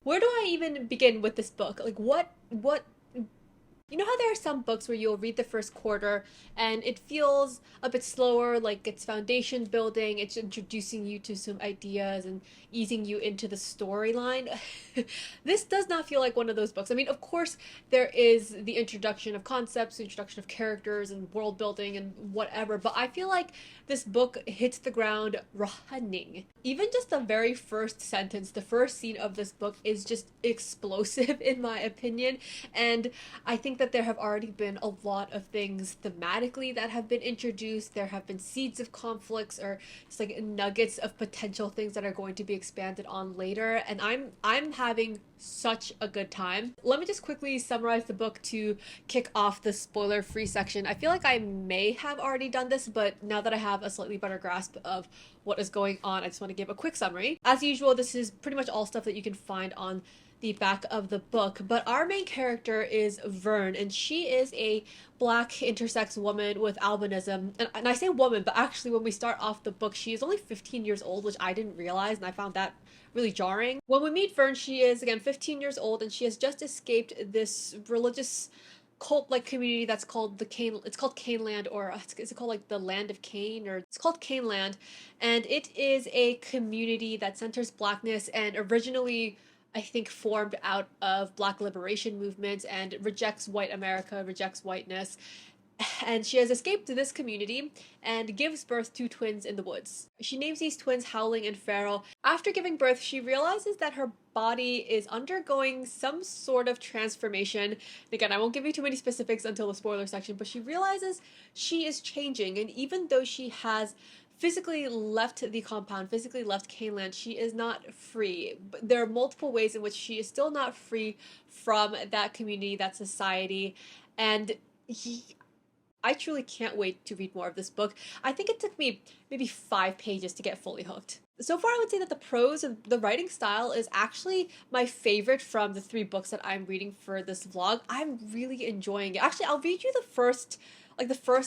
Where do I even begin with this book? Like, what you know how there are some books where you'll read the first quarter and it feels a bit slower, like it's foundation building, it's introducing you to some ideas and easing you into the storyline. This does not feel like one of those books. I mean, of course, there is the introduction of concepts, the introduction of characters and world building and whatever, but I feel like this book hits the ground running. Even just the very first sentence, the first scene of this book is just explosive in my opinion, and I think that there have already been a lot of things thematically that have been introduced. There have been seeds of conflicts or just like nuggets of potential things that are going to be expanded on later, and I'm having such a good time. Let me just quickly summarize the book to kick off the spoiler-free section. I feel like I may have already done this, but now that I have a slightly better grasp of what is going on, I just want to give a quick summary. As usual, this is pretty much all stuff that you can find on the back of the book, but our main character is Vern, and she is a black intersex woman with albinism, and I say woman, but actually when we start off the book she is only 15 years old, which I didn't realize, and I found that really jarring. When we meet Vern, she is again 15 years old, and she has just escaped this religious cult-like community that's called it's called Caneland, or is it called like the Land of Cain, or it's called Caneland, and it is a community that centers blackness and originally I think formed out of black liberation movements and rejects white America, rejects whiteness. And she has escaped to this community and gives birth to twins in the woods. She names these twins Howling and Feral. After giving birth, she realizes that her body is undergoing some sort of transformation. And again, I won't give you too many specifics until the spoiler section, but she realizes she is changing, and even though she has physically left the compound, physically left Caneland, she is not free. But there are multiple ways in which she is still not free from that community, that society, and I truly can't wait to read more of this book. I think it took me maybe 5 pages to get fully hooked. So far, I would say that the prose and the writing style is actually my favorite from the 3 books that I'm reading for this vlog. I'm really enjoying it. Actually, I'll read you the first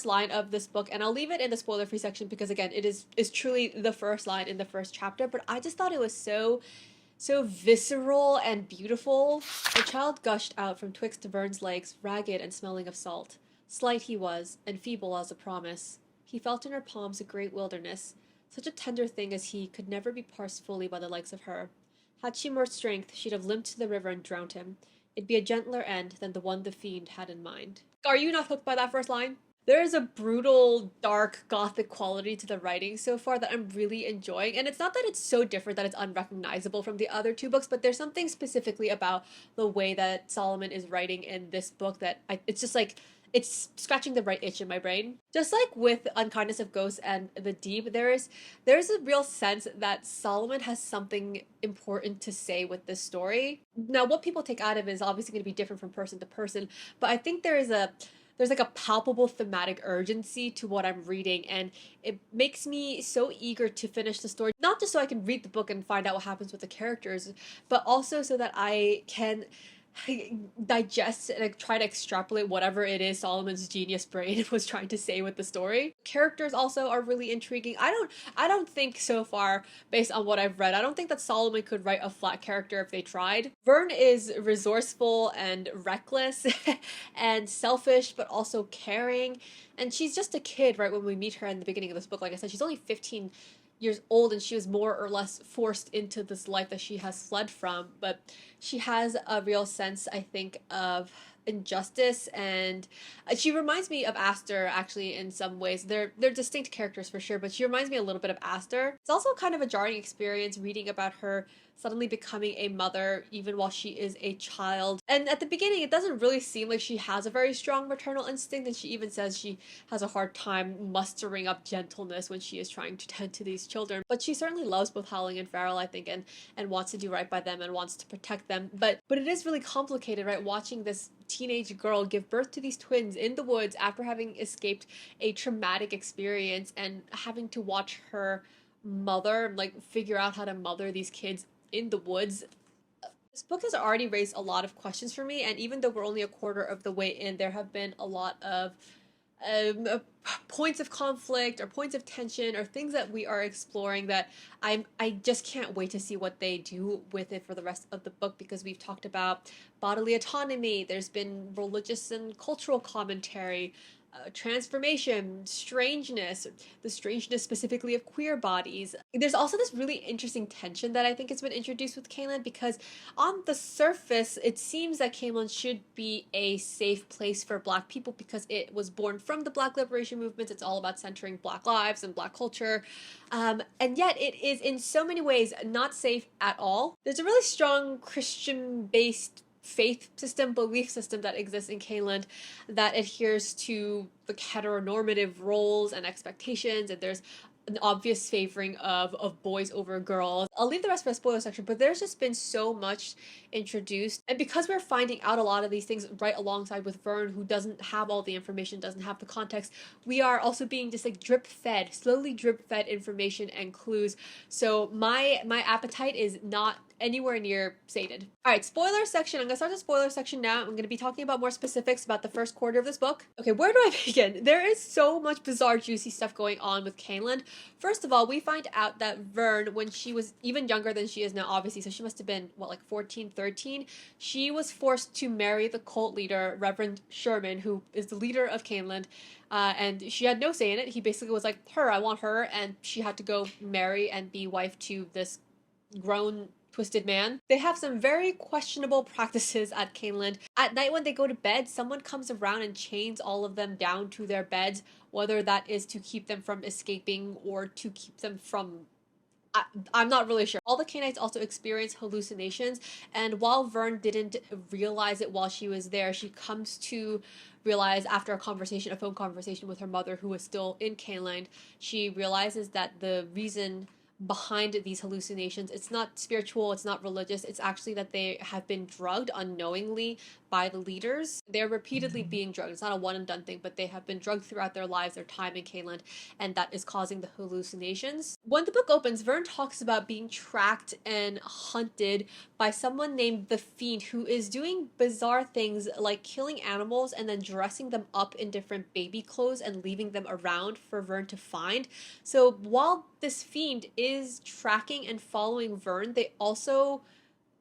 line of this book, and I'll leave it in the spoiler-free section because, again, it is truly the first line in the first chapter. But I just thought it was so visceral and beautiful. The child gushed out from twixt Vern's legs, ragged and smelling of salt. Slight he was, and feeble as a promise. He felt in her palms a great wilderness. Such a tender thing as he could never be parsed fully by the likes of her. Had she more strength, she'd have limped to the river and drowned him. It'd be a gentler end than the one the fiend had in mind. Are you not hooked by that first line? There is a brutal, dark, gothic quality to the writing so far that I'm really enjoying. And it's not that it's so different that it's unrecognizable from the other 2 books, but there's something specifically about the way that Solomon is writing in this book that it's just like, it's scratching the right itch in my brain. Just like with Unkindness of Ghosts and The Deep, there's a real sense that Solomon has something important to say with this story. Now, what people take out of it is obviously going to be different from person to person, but I think there's like a palpable thematic urgency to what I'm reading, and it makes me so eager to finish the story, not just so I can read the book and find out what happens with the characters, but also so that I can digest and try to extrapolate whatever it is Solomon's genius brain was trying to say with the story. Characters also are really intriguing. I don't think so far, based on what I've read, I don't think that Solomon could write a flat character if they tried. Vern is resourceful and reckless and selfish, but also caring. And she's just a kid, right, when we meet her in the beginning of this book. Like I said, she's only 15 years old, and she was more or less forced into this life that she has fled from, but she has a real sense, I think, of injustice, and she reminds me of Aster, actually, in some ways. They're distinct characters for sure, but she reminds me a little bit of Aster. It's also kind of a jarring experience reading about her suddenly becoming a mother even while she is a child. And at the beginning, it doesn't really seem like she has a very strong maternal instinct, and she even says she has a hard time mustering up gentleness when she is trying to tend to these children. But she certainly loves both Howling and Farrell, I think, and wants to do right by them and wants to protect them. But it is really complicated, right? Watching this teenage girl give birth to these twins in the woods after having escaped a traumatic experience and having to watch her mother, like, figure out how to mother these kids in the woods. This book has already raised a lot of questions for me, and even though we're only a quarter of the way in, there have been a lot of points of conflict or points of tension or things that we are exploring that I just can't wait to see what they do with it for the rest of the book, because we've talked about bodily autonomy, there's been religious and cultural commentary, transformation, strangeness, the strangeness specifically of queer bodies. There's also this really interesting tension that I think has been introduced with Caneland, because on the surface, it seems that Caneland should be a safe place for Black people because it was born from the Black liberation movement. It's all about centering Black lives and Black culture. And yet it is in so many ways not safe at all. There's a really strong Christian-based faith system, belief system that exists in Caneland that adheres to the heteronormative roles and expectations, and there's an obvious favoring of boys over girls. I'll leave the rest for the spoiler section, but there's just been so much introduced, and because we're finding out a lot of these things right alongside with Vern, who doesn't have all the information, doesn't have the context, we are also being just like slowly drip fed information and clues. So my appetite is not anywhere near sated. Alright, spoiler section. I'm gonna start the spoiler section now. I'm gonna be talking about more specifics about the first quarter of this book. Okay, where do I begin? There is so much bizarre, juicy stuff going on with Caneland. First of all, we find out that Vern, when she was even younger than she is now, obviously, so she must have been, what, like 14, 13? She was forced to marry the cult leader, Reverend Sherman, who is the leader of Caneland, and she had no say in it. He basically was like, I want her, and she had to go marry and be wife to this grown twisted man. They have some very questionable practices at Caneland. At night when they go to bed, someone comes around and chains all of them down to their beds, whether that is to keep them from escaping or to keep them from, I'm not really sure. All the Canaanites also experience hallucinations, and while Vern didn't realize it while she was there, she comes to realize after a phone conversation with her mother, who was still in Caneland, she realizes that the reason behind these hallucinations, it's not spiritual, it's not religious, it's actually that they have been drugged unknowingly by the leaders. They're repeatedly being drugged. It's not a one and done thing, but they have been drugged throughout their lives, their time in Caneland, and that is causing the hallucinations. When the book opens, Vern talks about being tracked and hunted by someone named the Fiend, who is doing bizarre things like killing animals and then dressing them up in different baby clothes and leaving them around for Vern to find. So while this Fiend is tracking and following Vern, they also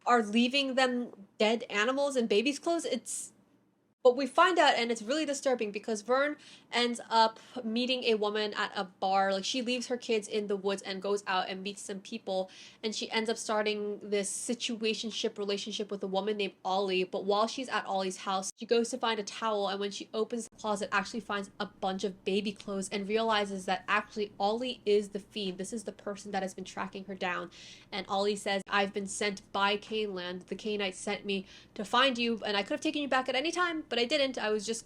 are leaving them dead animals in babies' clothes. But we find out, and it's really disturbing, because Vern ends up meeting a woman at a bar. Like, she leaves her kids in the woods and goes out and meets some people, and she ends up starting this situationship relationship with a woman named Ollie. But while she's at Ollie's house, she goes to find a towel, and when she opens the closet, actually finds a bunch of baby clothes and realizes that actually Ollie is the Fiend. This is the person that has been tracking her down. And Ollie says, "I've been sent by Caneland. The Canaanites sent me to find you, and I could have taken you back at any time, but I didn't. I was just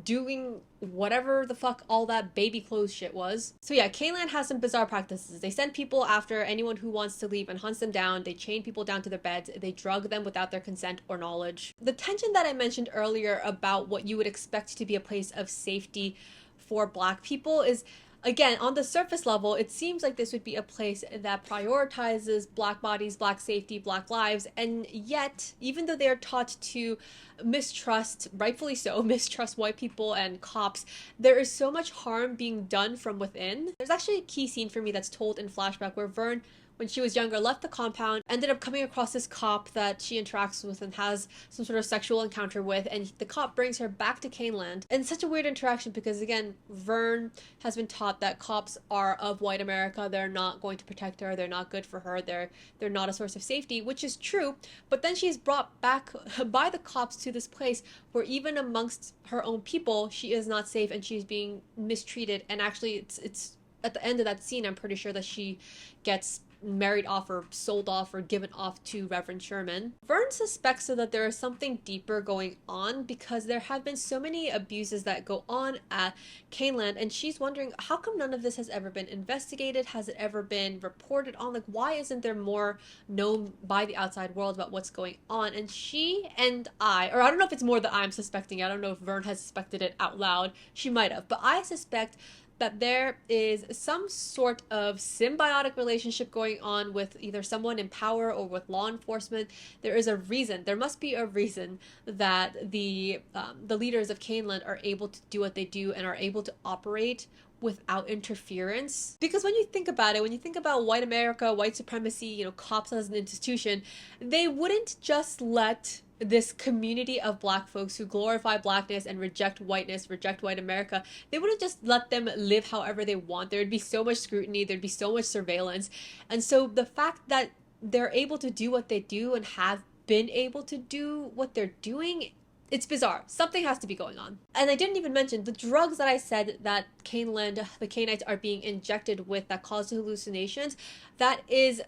doing whatever the fuck all that baby clothes shit was." So yeah, Caneland has some bizarre practices. They send people after anyone who wants to leave and hunts them down. They chain people down to their beds. They drug them without their consent or knowledge. The tension that I mentioned earlier about what you would expect to be a place of safety for Black people is, again, on the surface level, it seems like this would be a place that prioritizes Black bodies, Black safety, Black lives, and yet, even though they are taught to mistrust, rightfully so, mistrust white people and cops, there is so much harm being done from within. There's actually a key scene for me that's told in flashback where Vern, when she was younger, left the compound, ended up coming across this cop that she interacts with and has some sort of sexual encounter with, and the cop brings her back to Caneland. And it's such a weird interaction because, again, Vern has been taught that cops are of white America. They're not going to protect her. They're not good for her. They're not a source of safety, which is true. But then she's brought back by the cops to this place where even amongst her own people, she is not safe and she's being mistreated. And actually, it's at the end of that scene, I'm pretty sure that she gets married off or sold off or given off to Reverend Sherman. Vern suspects that there is something deeper going on because there have been so many abuses that go on at Caneland, and she's wondering, how come none of this has ever been investigated? Has it ever been reported on? Like, why isn't there more known by the outside world about what's going on? And she and I don't know if it's more that I'm suspecting, I don't know if Vern has suspected it out loud, she might have, but I suspect that there is some sort of symbiotic relationship going on with either someone in power or with law enforcement. There is a reason, there must be a reason that the leaders of Caneland are able to do what they do and are able to operate without interference. Because when you think about it, when you think about white America, white supremacy, cops as an institution, they wouldn't just let this community of Black folks who glorify Blackness and reject whiteness, reject white America, they wouldn't just let them live however they want. There would be so much scrutiny, there'd be so much surveillance. And so the fact that they're able to do what they do and have been able to do what they're doing, it's bizarre. Something has to be going on. And I didn't even mention the drugs that I said that Caneland, the Canaanites are being injected with that cause hallucinations. That is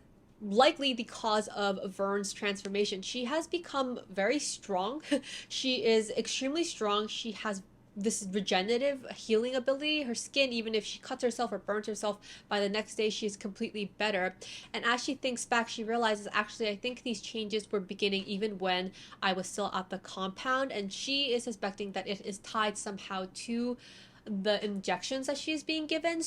likely the cause of Vern's transformation. She has become very strong. She is extremely strong. She has this regenerative healing ability. Her skin, even if she cuts herself or burns herself, by the next day she is completely better. And as she thinks back, she realizes, actually, I think these changes were beginning even when I was still at the compound, and she is suspecting that it is tied somehow to the injections that she is being given.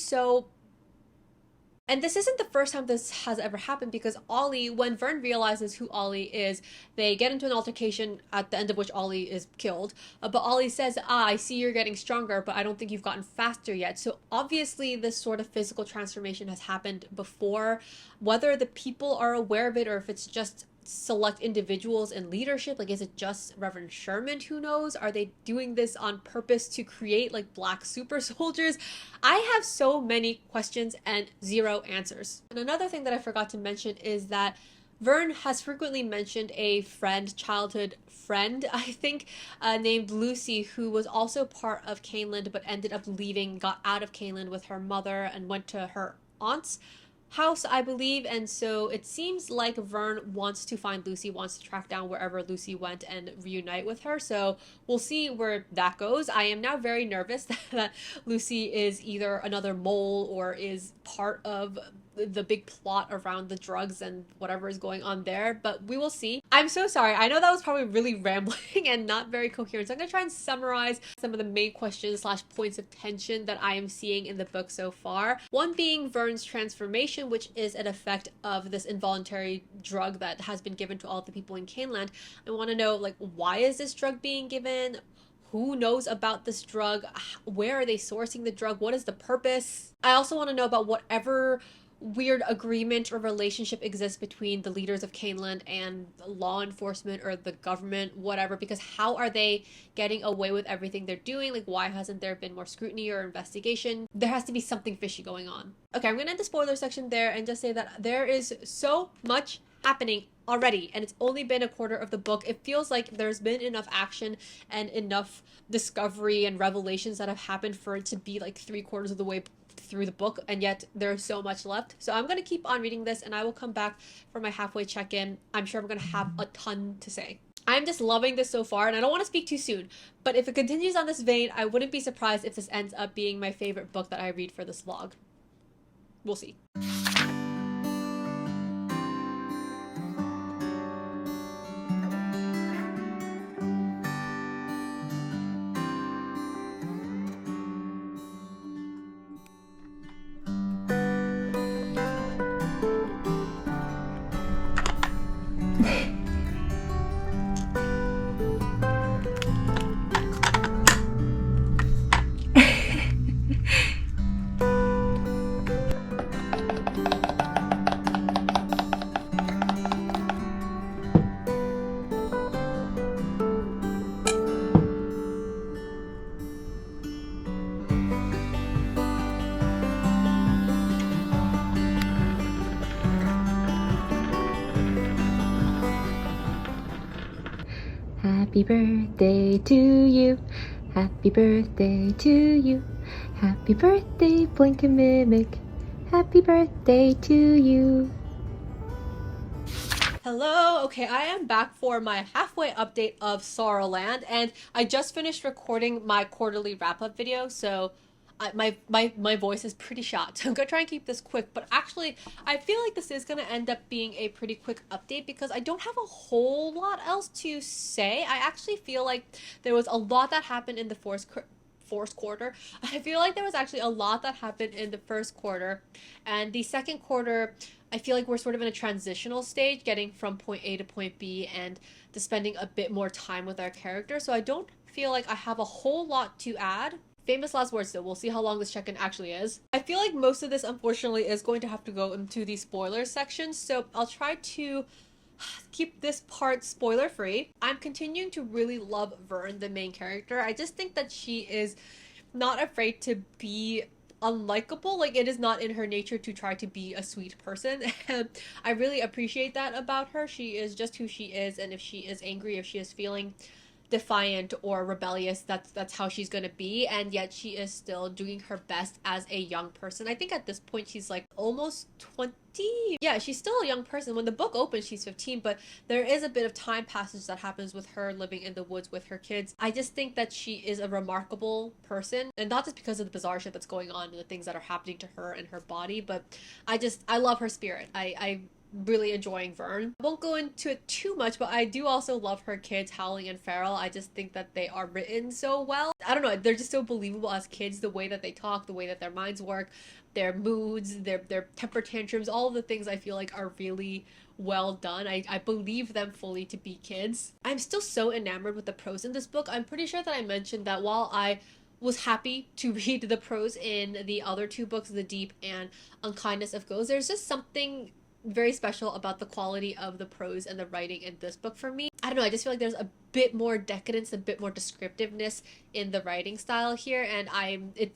And this isn't the first time this has ever happened, because Ollie, when Vern realizes who Ollie is, they get into an altercation at the end of which Ollie is killed. But Ollie says, I see you're getting stronger, but I don't think you've gotten faster yet. So obviously this sort of physical transformation has happened before. Whether the people are aware of it or if it's just select individuals in leadership, like, is it just Reverend Sherman? Who knows? Are they doing this on purpose to create like Black super soldiers? I have so many questions and zero answers. And another thing that I forgot to mention is that Vern has frequently mentioned a friend, childhood friend, I think, named Lucy, who was also part of Caneland but ended up leaving, got out of Caneland with her mother and went to her aunt's house, I believe, and so it seems like Vern wants to find Lucy, wants to track down wherever Lucy went and reunite with her, so we'll see where that goes. I am now very nervous that Lucy is either another mole or is part of the big plot around the drugs and whatever is going on there, but we will see. I'm so sorry. I know that was probably really rambling and not very coherent, so I'm gonna try and summarize some of the main questions slash points of tension that I am seeing in the book so far. One being Vern's transformation, which is an effect of this involuntary drug that has been given to all the people in Caneland. I want to know, like, why is this drug being given? Who knows about this drug? Where are they sourcing the drug? What is the purpose? I also want to know about whatever weird agreement or relationship exists between the leaders of Caneland and law enforcement or the government, whatever, because how are they getting away with everything they're doing? Like, why hasn't there been more scrutiny or investigation? There has to be something fishy going on. Okay, I'm gonna end the spoiler section there and just say that there is so much happening already, and it's only been a quarter of the book. It feels like there's been enough action and enough discovery and revelations that have happened for it to be like 3/4 of the way through the book, and yet there's so much left. So I'm going to keep on reading this, and I will come back for my halfway check-in. I'm sure I'm going to have a ton to say. I'm just loving this so far, and I don't want to speak too soon, but if it continues on this vein, I wouldn't be surprised if this ends up being my favorite book that I read for this vlog. We'll see. Happy birthday to you. Happy birthday to you. Happy birthday, Blink and Mimic. Happy birthday to you. Hello, okay, I am back for my halfway update of Sorrowland, and I just finished recording my quarterly wrap-up video, so my voice is pretty shot, so I'm gonna try and keep this quick. But actually, I feel like this is gonna end up being a pretty quick update because I don't have a whole lot else to say. I actually feel like there was a lot that happened in the fourth quarter. I feel like there was actually a lot that happened in the first quarter, and the second quarter, I feel like we're sort of in a transitional stage, getting from point A to point B and to spending a bit more time with our character. So I don't feel like I have a whole lot to add. Famous last words though, we'll see how long this check-in actually is. I feel like most of this unfortunately is going to have to go into the spoilers section, so I'll try to keep this part spoiler free. I'm continuing to really love Vern, the main character. I just think that she is not afraid to be unlikable. Like, it is not in her nature to try to be a sweet person, and I really appreciate that about her. She is just who she is, and if she is angry, if she is feeling defiant or rebellious, that's how she's gonna be, and yet she is still doing her best as a young person. I think at this point she's like almost 20. Yeah, she's still a young person. When the book opens, she's 15, but there is a bit of time passage that happens with her living in the woods with her kids. I just think that she is a remarkable person, and not just because of the bizarre shit that's going on and the things that are happening to her and her body, but I love her spirit. I really enjoying Vern. I won't go into it too much, but I do also love her kids, Howling and Feral. I just think that they are written so well. I don't know, they're just so believable as kids, the way that they talk, the way that their minds work, their moods, their temper tantrums, all of the things I feel like are really well done. I believe them fully to be kids. I'm still so enamored with the prose in this book. I'm pretty sure that I mentioned that while I was happy to read the prose in the other two books, The Deep and Unkindness of Ghosts, there's just something very special about the quality of the prose and the writing in this book for me. I don't know, I just feel like there's a bit more decadence, a bit more descriptiveness in the writing style here, and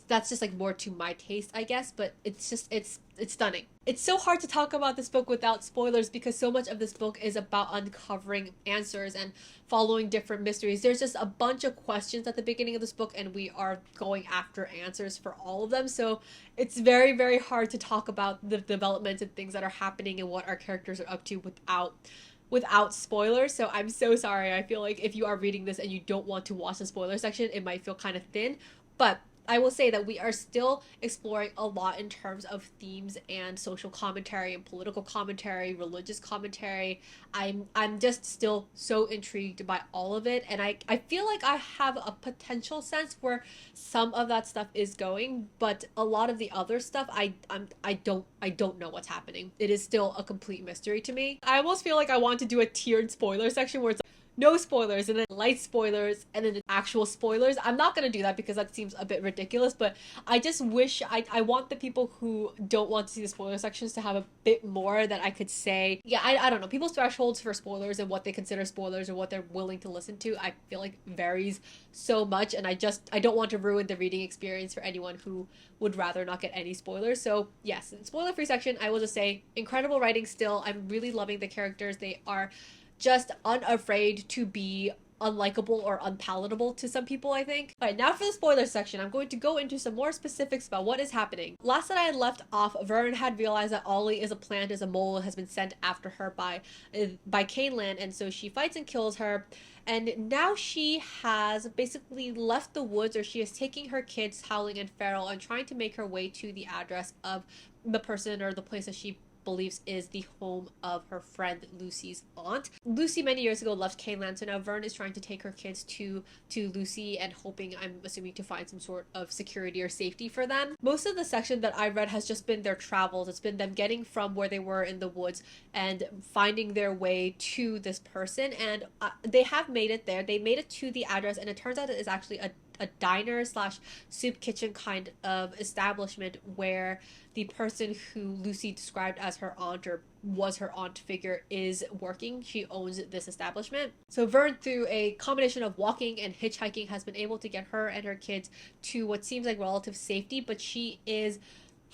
that's just like more to my taste, I guess, but it's stunning. It's so hard to talk about this book without spoilers because so much of this book is about uncovering answers and following different mysteries. There's just a bunch of questions at the beginning of this book, and we are going after answers for all of them. So it's very, very hard to talk about the developments and things that are happening and what our characters are up to without spoilers. So I'm so sorry. I feel like if you are reading this and you don't want to watch the spoiler section, it might feel kind of thin, but I will say that we are still exploring a lot in terms of themes and social commentary and political commentary, religious commentary. I'm just still so intrigued by all of it, and I feel like I have a potential sense where some of that stuff is going, but a lot of the other stuff I don't know what's happening. It is still a complete mystery to me. I almost feel like I want to do a tiered spoiler section where it's no spoilers and then light spoilers and then actual spoilers. I'm not gonna do that because that seems a bit ridiculous, but I just wish I want the people who don't want to see the spoiler sections to have a bit more that I could say. Yeah, I don't know, people's thresholds for spoilers and what they consider spoilers or what they're willing to listen to, I feel like varies so much, and I don't want to ruin the reading experience for anyone who would rather not get any spoilers. So yes, spoiler free section, I will just say incredible writing still. I'm really loving the characters. They are just unafraid to be unlikable or unpalatable to some people, I think. Alright, now for the spoiler section, I'm going to go into some more specifics about what is happening. Last that I had left off, Vern had realized that Ollie is a plant, as a mole has been sent after her by Caneland, and so she fights and kills her. And now she has basically left the woods, or she is taking her kids, Howling and Feral, and trying to make her way to the address of the person or the place that she believes is the home of her friend Lucy's aunt. Lucy many years ago left Caneland, so now Vern is trying to take her kids to Lucy and hoping, I'm assuming, to find some sort of security or safety for them. Most of the section that I read has just been their travels. It's been them getting from where they were in the woods and finding their way to this person, and they have made it there. They made it to the address, and it turns out it is actually a diner slash soup kitchen kind of establishment where the person who Lucy described as her aunt, or was her aunt figure, is working. She owns this establishment. So Vern, through a combination of walking and hitchhiking, has been able to get her and her kids to what seems like relative safety, but she is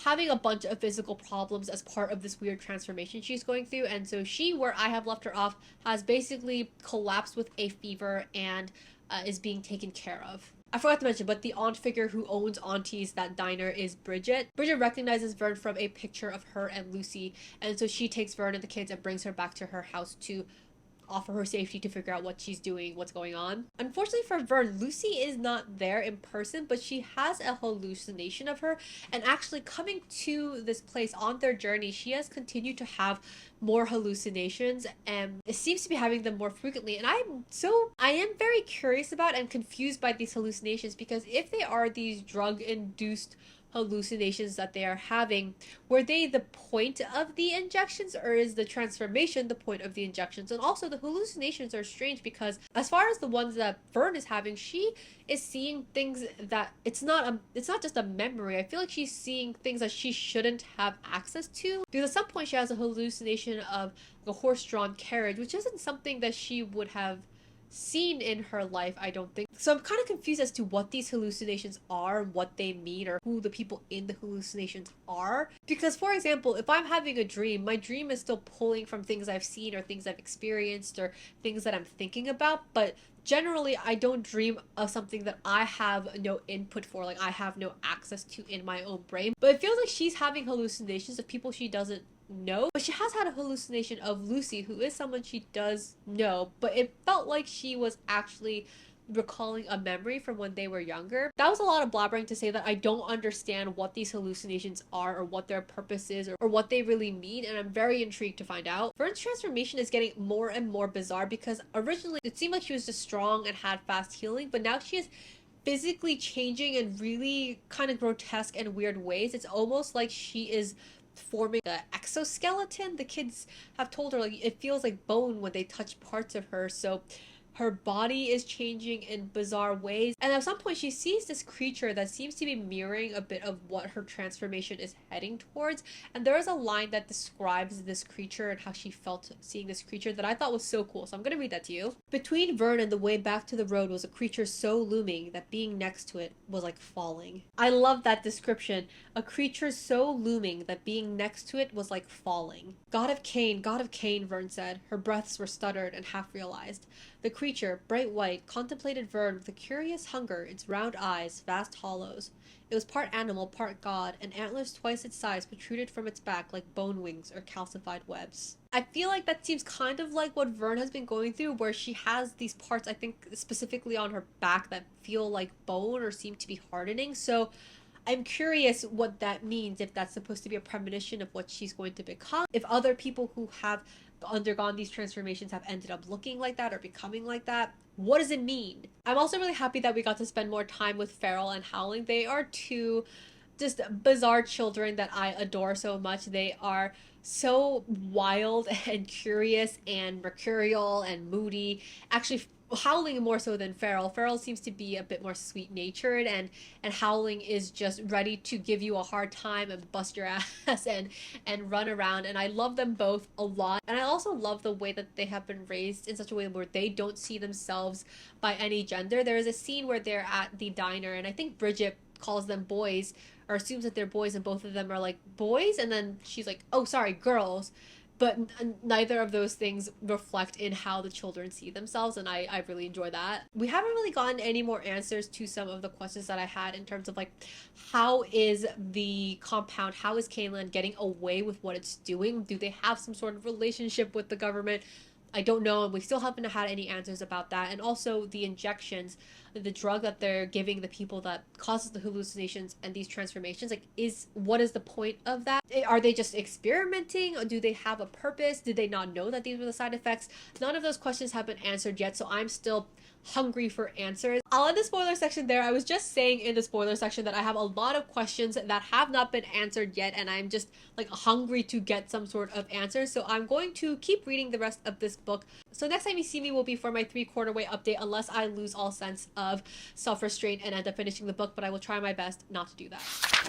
having a bunch of physical problems as part of this weird transformation she's going through, and so she, where I have left her off, has basically collapsed with a fever and is being taken care of. I forgot to mention, but the aunt figure who owns Auntie's, that diner, is Bridget. Bridget recognizes Vern from a picture of her and Lucy, and so she takes Vern and the kids and brings her back to her house to offer her safety, to figure out what she's doing, what's going on. Unfortunately for Vern, Lucy is not there in person, but she has a hallucination of her, and actually coming to this place on their journey, she has continued to have more hallucinations, and it seems to be having them more frequently, and I am very curious about and confused by these hallucinations, because if they are these drug-induced hallucinations that they are having, were they the point of the injections, or is the transformation the point of the injections? And also, the hallucinations are strange because as far as the ones that Vern is having, she is seeing things that it's not just a memory. I feel like she's seeing things that she shouldn't have access to, because at some point she has a hallucination of a horse-drawn carriage, which isn't something that she would have seen in her life, I don't think. So I'm kind of confused as to what these hallucinations are, what they mean, or who the people in the hallucinations are. Because, for example, if I'm having a dream, my dream is still pulling from things I've seen or things I've experienced or things that I'm thinking about, but generally I don't dream of something that I have no input for, like I have no access to in my own brain. But it feels like she's having hallucinations of people she doesn't know, but she has had a hallucination of Lucy, who is someone she does know, but it felt like she was actually recalling a memory from when they were younger. That was a lot of blabbering to say that I don't understand what these hallucinations are, or what their purpose is, or what they really mean, and I'm very intrigued to find out. Vern's transformation is getting more and more bizarre, because originally it seemed like she was just strong and had fast healing, but now she is physically changing in really kind of grotesque and weird ways. It's almost like she is forming an exoskeleton. The kids have told her, like, it feels like bone when they touch parts of her, so Her body is changing in bizarre ways. And at some point, she sees this creature that seems to be mirroring a bit of what her transformation is heading towards. And there is a line that describes this creature and how she felt seeing this creature that I thought was so cool. So I'm going to read that to you. Between Vern and the way back to the road was a creature so looming that being next to it was like falling. I love that description. A creature so looming that being next to it was like falling. God of Cain, Vern said. Her breaths were stuttered and half realized. The creature, bright white, contemplated Vern with a curious hunger, its round eyes, vast hollows. It was part animal, part god, and antlers twice its size protruded from its back like bone wings or calcified webs. I feel like that seems kind of like what Vern has been going through, where she has these parts, I think specifically on her back, that feel like bone or seem to be hardening. So I'm curious what that means, if that's supposed to be a premonition of what she's going to become, if other people who have undergone these transformations have ended up looking like that or becoming like that. What does it mean? I'm also really happy that we got to spend more time with Feral and Howling. They are two just bizarre children that I adore so much. They are so wild and curious and mercurial and moody. Actually, Howling more so than Feral. Feral seems to be a bit more sweet-natured, and Howling is just ready to give you a hard time and bust your ass and run around. And I love them both a lot. And I also love the way that they have been raised in such a way where they don't see themselves by any gender. There is a scene where they're at the diner, and I think Bridget calls them boys, or assumes that they're boys, and both of them are like, boys? And then she's like, oh, sorry, girls. But neither of those things reflect in how the children see themselves, and I really enjoy that. We haven't really gotten any more answers to some of the questions that I had in terms of like, how is the compound, how is Caneland getting away with what it's doing? Do they have some sort of relationship with the government? I don't know, and we still haven't had any answers about that. And also the injections, the drug that they're giving the people that causes the hallucinations and these transformations, like, what is the point of that? Are they just experimenting, or do they have a purpose? Did they not know that these were the side effects? None of those questions have been answered yet, so I'm still hungry for answers. I'll end the spoiler section there. I was just saying in the spoiler section that I have a lot of questions that have not been answered yet, and I'm just like hungry to get some sort of answer. So I'm going to keep reading the rest of this book. So next time you see me will be for my 3/4 way update, unless I lose all sense of self-restraint and end up finishing the book, but I will try my best not to do that.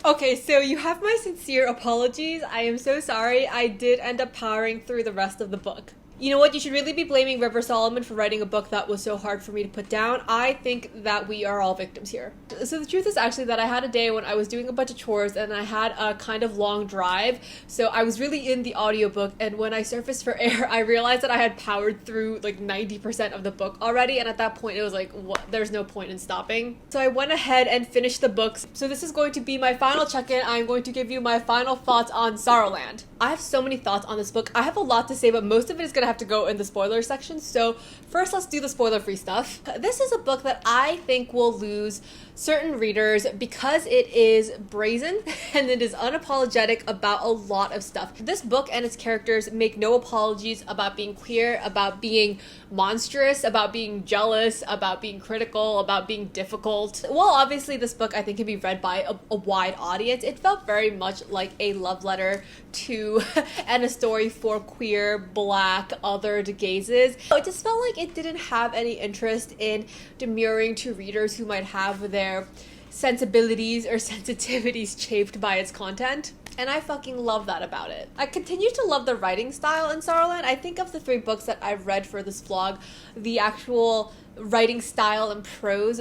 Okay, so you have my sincere apologies. I am so sorry. I did end up powering through the rest of the book. You know what? You should really be blaming River Solomon for writing a book that was so hard for me to put down. I think that we are all victims here. So the truth is actually that I had a day when I was doing a bunch of chores and I had a kind of long drive. So I was really in the audiobook, and when I surfaced for air, I realized that I had powered through like 90% of the book already, and at that point it was like, what? There's no point in stopping. So I went ahead and finished the books. So this is going to be my final check-in. I'm going to give you my final thoughts on Sorrowland. I have so many thoughts on this book. I have a lot to say, but most of it is going to have to go in the spoiler section. So first, let's do the spoiler-free stuff. This is a book that I think will lose certain readers because it is brazen and it is unapologetic about a lot of stuff. This book and its characters make no apologies about being queer, about being monstrous, about being jealous, about being critical, about being difficult. While obviously this book I think can be read by a wide audience, it felt very much like a love letter to and a story for queer, black, othered gazes. It just felt like it didn't have any interest in demurring to readers who might have their sensibilities or sensitivities chafed by its content. And I fucking love that about it. I continue to love the writing style in Sorrowland. I think of the 3 books that I've read for this vlog, the actual writing style and prose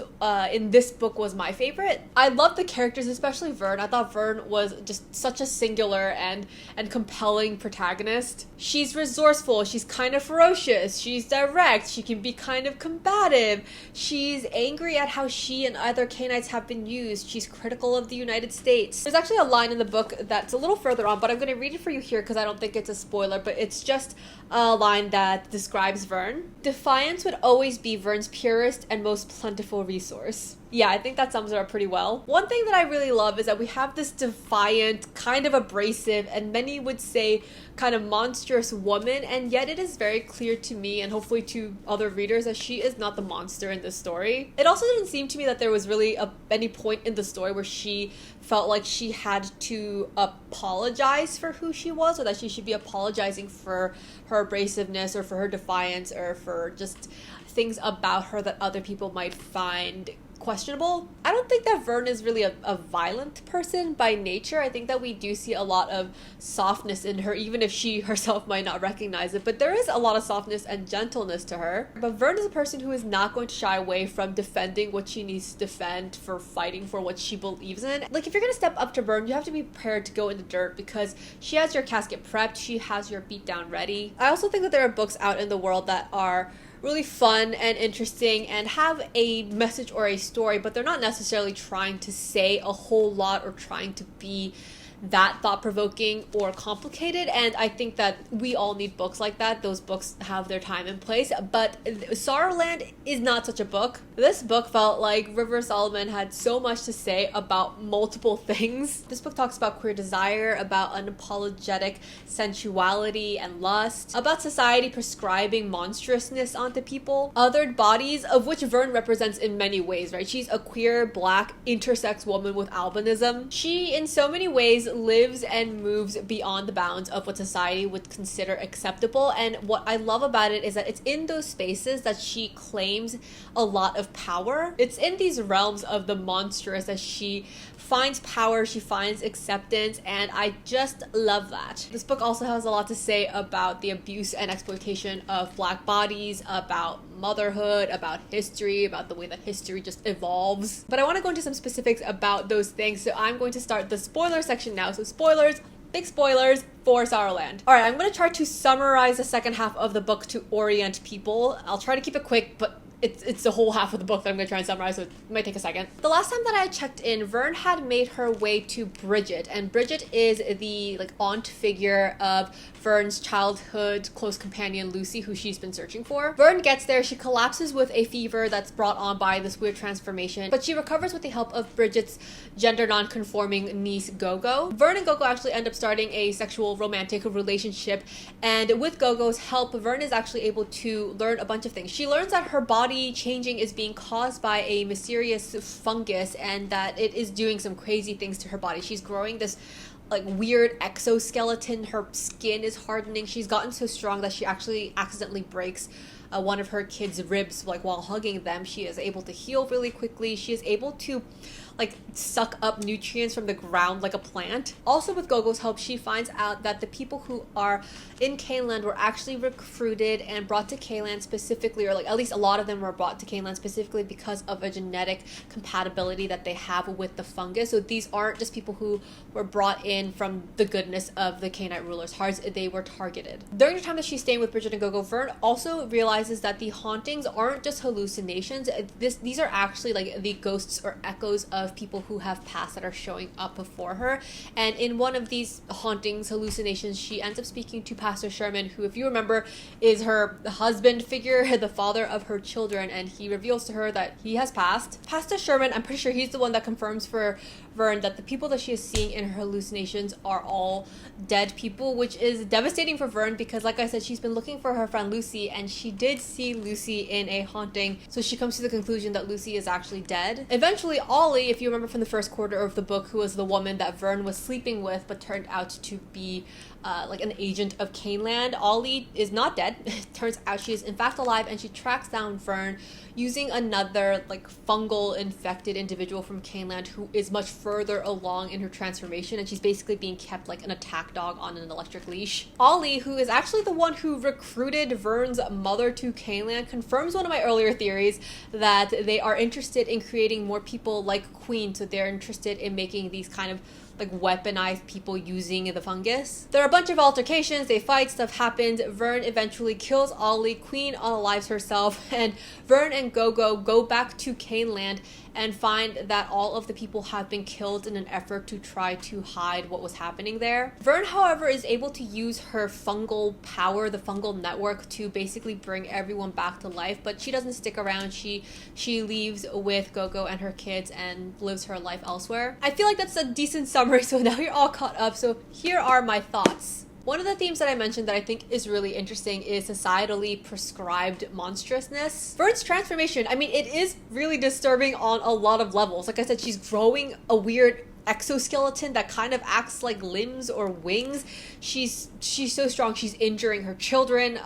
in this book was my favorite. I love the characters, especially Vern. I thought Vern was just such a singular and compelling protagonist. She's resourceful, she's kind of ferocious, she's direct, she can be kind of combative, she's angry at how she and other Canaanites have been used, she's critical of the United States. There's actually a line in the book that's a little further on, but I'm going to read it for you here because I don't think it's a spoiler, but it's just a line that describes Vern. Defiance would always be Vern's purest and most plentiful resource. Yeah, I think that sums it up pretty well. One thing that I really love is that we have this defiant, kind of abrasive, and many would say kind of monstrous woman, and yet it is very clear to me and hopefully to other readers that she is not the monster in this story. It also didn't seem to me that there was really any point in the story where she felt like she had to apologize for who she was, or that she should be apologizing for her abrasiveness or for her defiance or for just things about her that other people might find questionable. I don't think that Vern is really a violent person by nature. I think that we do see a lot of softness in her, even if she herself might not recognize it, but there is a lot of softness and gentleness to her. But Vern is a person who is not going to shy away from defending what she needs to defend, for fighting for what she believes in. Like, if you're gonna step up to Vern, you have to be prepared to go in the dirt, because she has your casket prepped, she has your beatdown ready. I also think that there are books out in the world that are really fun and interesting and have a message or a story, but they're not necessarily trying to say a whole lot or trying to be that thought-provoking or complicated, and I think that we all need books like that. Those books have their time and place, but Sorrowland is not such a book. This book felt like River Solomon had so much to say about multiple things. This book talks about queer desire, about unapologetic sensuality and lust, about society prescribing monstrousness onto people, othered bodies, of which Vern represents in many ways, right? She's a queer, black, intersex woman with albinism. She, in so many ways, lives and moves beyond the bounds of what society would consider acceptable, and what I love about it is that it's in those spaces that she claims a lot of power. It's in these realms of the monstrous that she finds power, she finds acceptance, and I just love that. This book also has a lot to say about the abuse and exploitation of black bodies, about motherhood, about history, about the way that history just evolves. But I want to go into some specifics about those things, so I'm going to start the spoiler section now. So spoilers, big spoilers for Sorrowland. Alright, I'm going to try to summarize the second half of the book to orient people. I'll try to keep it quick, but it's the whole half of the book that I'm going to try and summarize, so it might take a second. The last time that I checked in, Vern had made her way to Bridget, and Bridget is the aunt figure of Vern's childhood close companion Lucy, who she's been searching for. Vern gets there, she collapses with a fever that's brought on by this weird transformation, but she recovers with the help of Bridget's gender non-conforming niece Gogo. Vern and Gogo actually end up starting a sexual romantic relationship, and with Gogo's help, Vern is actually able to learn a bunch of things. She learns that her body changing is being caused by a mysterious fungus, and that it is doing some crazy things to her body. She's growing this weird exoskeleton, her skin is hardening, she's gotten so strong that she actually accidentally breaks one of her kids' ribs while hugging them. She is able to heal really quickly. She is able to suck up nutrients from the ground like a plant. Also, with Gogo's help, she finds out that the people who are in Caneland were actually recruited and brought to Caneland specifically, or at least a lot of them were brought to Caneland specifically because of a genetic compatibility that they have with the fungus. So these aren't just people who were brought in from the goodness of the Canaanite rulers' hearts, they were targeted. During the time that she's staying with Bridget and Gogo, Vern also realizes that the hauntings aren't just hallucinations. These are actually the ghosts or echoes of people who have passed that are showing up before her. And in one of these hauntings, hallucinations, she ends up speaking to Pastor Sherman, who, if you remember, is her husband figure, the father of her children, and he reveals to her that he has passed. Pastor Sherman, I'm pretty sure he's the one that confirms for Vern that the people that she is seeing in her hallucinations are all dead people, which is devastating for Vern because, like I said, she's been looking for her friend Lucy, and she did see Lucy in a haunting, so she comes to the conclusion that Lucy is actually dead. Eventually, Ollie, if you remember from the first quarter of the book, who was the woman that Vern was sleeping with but turned out to be an agent of Caneland, Ollie is not dead. It turns out she is in fact alive, and she tracks down Vern using another fungal infected individual from Caneland who is much further along in her transformation, and she's basically being kept like an attack dog on an electric leash. Ollie, who is actually the one who recruited Vern's mother to Caneland, confirms one of my earlier theories that they are interested in creating more people like Queen, so they're interested in making these kind of weaponized people using the fungus. There are a bunch of altercations, they fight, stuff happens. Vern eventually kills Ollie, Queen unalives herself, and Vern and Gogo go back to Caneland and find that all of the people have been killed in an effort to try to hide what was happening there. Vern, however, is able to use her fungal power, the fungal network, to basically bring everyone back to life, but she doesn't stick around. She leaves with Gogo and her kids and lives her life elsewhere. I feel like that's a decent summary, so now you're all caught up, so here are my thoughts. One of the themes that I mentioned that I think is really interesting is societally prescribed monstrousness. Vern's transformation, I mean, it is really disturbing on a lot of levels. Like I said, she's growing a weird exoskeleton that kind of acts like limbs or wings. She's so strong, she's injuring her children.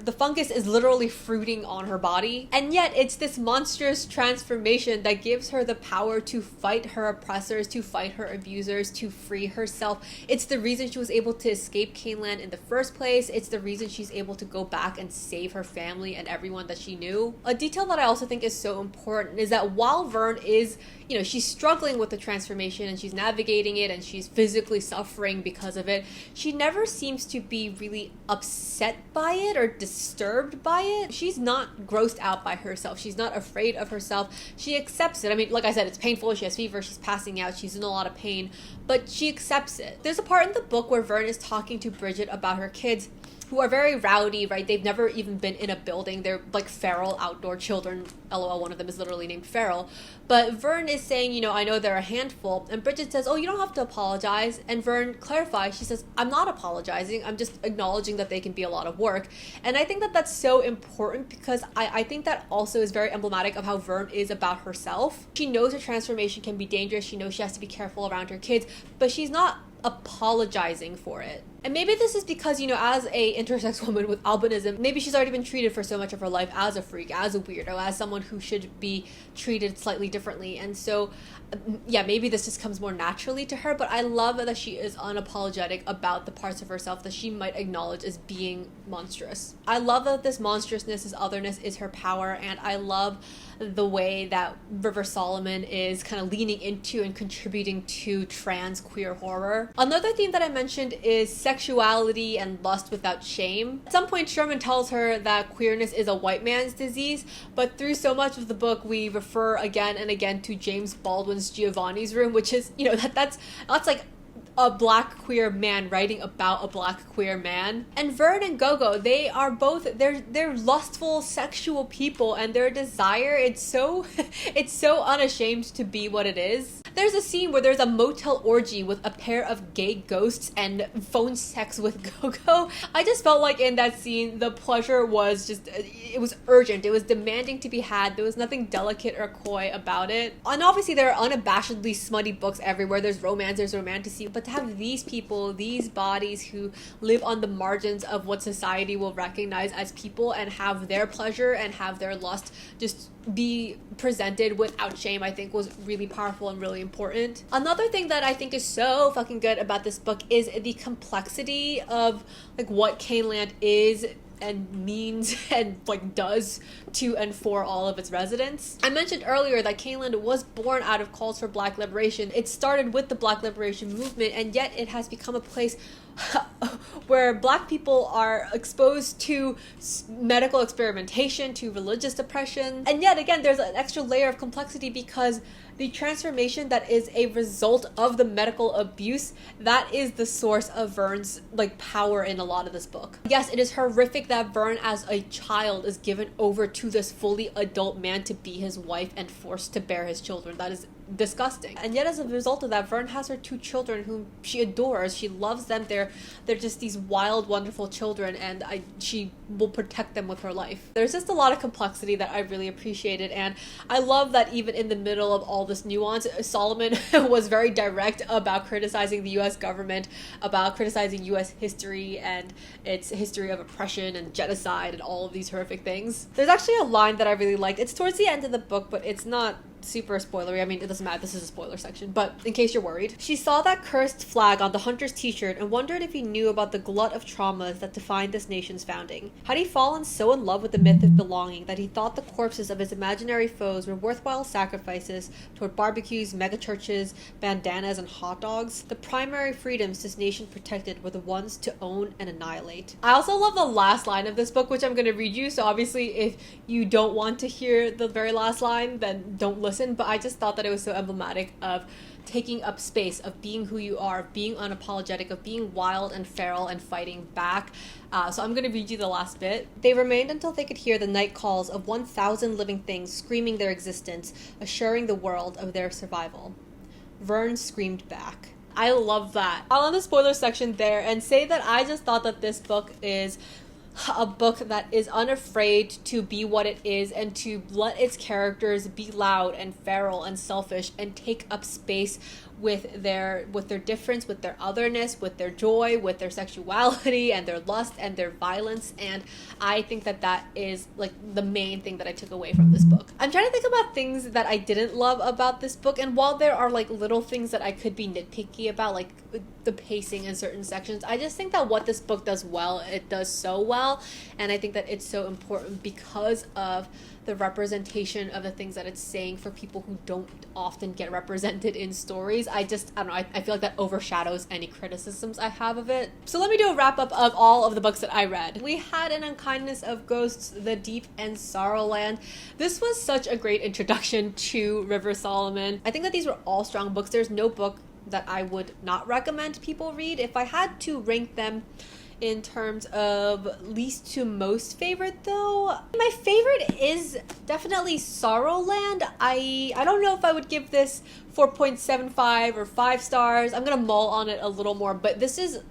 The fungus is literally fruiting on her body. And yet it's this monstrous transformation that gives her the power to fight her oppressors, to fight her abusers, to free herself. It's the reason she was able to escape Caneland in the first place. It's the reason she's able to go back and save her family and everyone that she knew. A detail that I also think is so important is that while Vern is, she's struggling with the transformation and she's navigating it and she's physically suffering because of it, she never seems to be really upset by it or disturbed by it. She's not grossed out by herself. She's not afraid of herself. She accepts it. I mean, like I said, it's painful. She has fever. She's passing out. She's in a lot of pain, but she accepts it. There's a part in the book where Vern is talking to Bridget about her kids, who are very rowdy, right? They've never even been in a building. They're like feral outdoor children. LOL, one of them is literally named Feral. But Vern is saying, I know they're a handful. And Bridget says, oh, you don't have to apologize. And Vern clarifies, she says, I'm not apologizing. I'm just acknowledging that they can be a lot of work. And I think that that's so important because I think that also is very emblematic of how Vern is about herself. She knows her transformation can be dangerous. She knows she has to be careful around her kids, but she's not apologizing for it. And maybe this is because, as a intersex woman with albinism, maybe she's already been treated for so much of her life as a freak, as a weirdo, as someone who should be treated slightly differently. And so, yeah, maybe this just comes more naturally to her, but I love that she is unapologetic about the parts of herself that she might acknowledge as being monstrous. I love that this monstrousness, this otherness is her power, and I love the way that River Solomon is kind of leaning into and contributing to trans queer horror. Another theme that I mentioned is sexuality and lust without shame. At some point, Sherman tells her that queerness is a white man's disease, but through so much of the book, we refer again and again to James Baldwin's Giovanni's Room, which is, that's like a black queer man writing about a black queer man. And Vern and Gogo, they are both, they're lustful sexual people, and their desire, it's so unashamed to be what it is. There's a scene where there's a motel orgy with a pair of gay ghosts and phone sex with Gogo. I just felt like in that scene, the pleasure was just, it was urgent. It was demanding to be had. There was nothing delicate or coy about it. And obviously there are unabashedly smutty books everywhere. There's romance, there's romantasy, but to have these people, these bodies who live on the margins of what society will recognize as people and have their pleasure and have their lust just be presented without shame, I think was really powerful and really important. Another thing that I think is so fucking good about this book is the complexity of like what Caneland is and means and like does to and for all of its residents. I mentioned earlier that Caneland was born out of calls for Black liberation. It started with the Black liberation movement, and yet it has become a place where Black people are exposed to medical experimentation, to religious oppression. And yet again, there's an extra layer of complexity because the transformation that is a result of the medical abuse, that is the source of Vern's like power in a lot of this book. Yes, it is horrific that Vern as a child is given over to this fully adult man to be his wife and forced to bear his children. That is disgusting. And yet as a result of that, Vern has her 2 children whom she adores. She loves them. They're just these wild, wonderful children, and she will protect them with her life. There's just a lot of complexity that I really appreciated, and I love that even in the middle of all this nuance, Solomon was very direct about criticizing the US government, about criticizing US history and its history of oppression and genocide and all of these horrific things. There's actually a line that I really liked. It's towards the end of the book, but it's not super spoilery. I mean, it doesn't matter. This is a spoiler section, but in case you're worried. She saw that cursed flag on the hunter's t-shirt and wondered if he knew about the glut of traumas that defined this nation's founding. Had he fallen so in love with the myth of belonging that he thought the corpses of his imaginary foes were worthwhile sacrifices toward barbecues, megachurches, bandanas, and hot dogs? The primary freedoms this nation protected were the ones to own and annihilate. I also love the last line of this book, which I'm going to read you, so obviously if you don't want to hear the very last line, then don't listen, but I just thought that it was so emblematic of taking up space, of being who you are, of being unapologetic, of being wild and feral and fighting back. So I'm going to read you the last bit. They remained until they could hear the night calls of 1,000 living things screaming their existence, assuring the world of their survival. Vern screamed back. I love that. I'll end the spoiler section there and say that I just thought that this book is a book that is unafraid to be what it is and to let its characters be loud and feral and selfish and take up space with their difference, with their otherness, with their joy, with their sexuality and their lust and their violence. And I think that that is like the main thing that I took away from this book. I'm trying to think about things that I didn't love about this book, and while there are like little things that I could be nitpicky about, like the pacing in certain sections, I just think that what this book does well, it does so well. And I think that it's so important because of the representation of the things that it's saying for people who don't often get represented in stories. I don't know, I feel like that overshadows any criticisms I have of it. So let me do a wrap up of all of the books that I read. We had An Unkindness of Ghosts, The Deep, and Sorrowland. This was such a great introduction to River Solomon. I think that these were all strong books. There's no book that I would not recommend people read. If I had to rank them in terms of least to most favorite though, my favorite is definitely Sorrowland. I don't know if I would give this 4.75 or 5 stars. I'm gonna mull on it a little more, but this is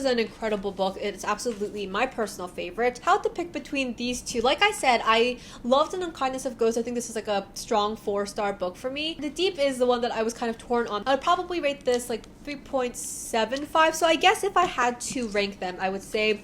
an incredible book. It's absolutely my personal favorite. How to pick between these two? Like I said, I loved An Unkindness of Ghosts. I think this is like a strong 4-star book for me. The Deep is the one that I was kind of torn on. I'd probably rate this like 3.75. So I guess if I had to rank them, I would say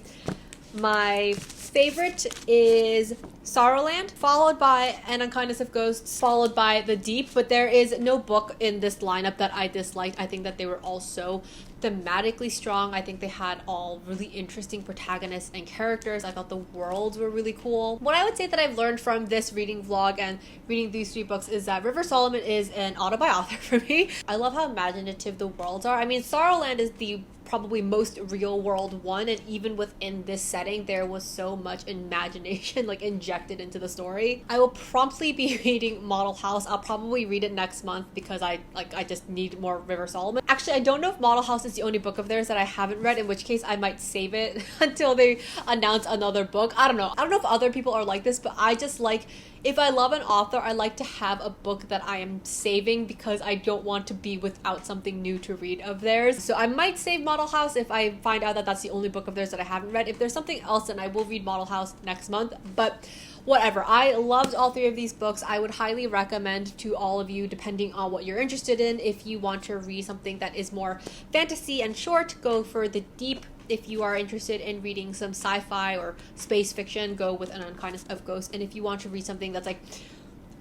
my favorite is Sorrowland, followed by An Unkindness of Ghosts, followed by The Deep. But there is no book in this lineup that I disliked. I think that they were all so thematically strong. I think they had all really interesting protagonists and characters. I thought the worlds were really cool. What I would say that I've learned from this reading vlog and reading these 3 books is that River Solomon is an autobiography for me. I love how imaginative the worlds are. I mean, Sorrowland is the probably most real world one, and even within this setting there was so much imagination like injected into the story. I will promptly be reading Model House. I'll probably read it next month because I just need more River Solomon. Actually, I don't know if Model House is the only book of theirs that I haven't read, in which case I might save it until they announce another book. I don't know if other people are like this, but I just like, if I love an author, I like to have a book that I am saving because I don't want to be without something new to read of theirs. So I might save Model House if I find out that that's the only book of theirs that I haven't read. If there's something else, then I will read Model House next month. But whatever, I loved all 3 of these books. I would highly recommend to all of you, depending on what you're interested in. If you want to read something that is more fantasy and short, go for The Deep. If you are interested in reading some sci-fi or space fiction, go with An Unkindness of Ghosts. And if you want to read something that's like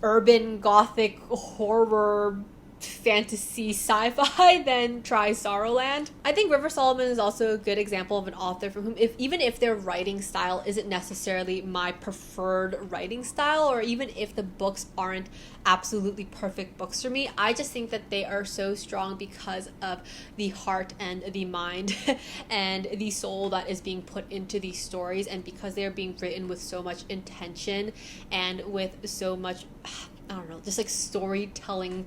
urban gothic horror fantasy sci-fi, then try Sorrowland. I think River Solomon is also a good example of an author for whom, even if their writing style isn't necessarily my preferred writing style, or even if the books aren't absolutely perfect books for me, I just think that they are so strong because of the heart and the mind and the soul that is being put into these stories, and because they are being written with so much intention and with so much, I don't know, just like storytelling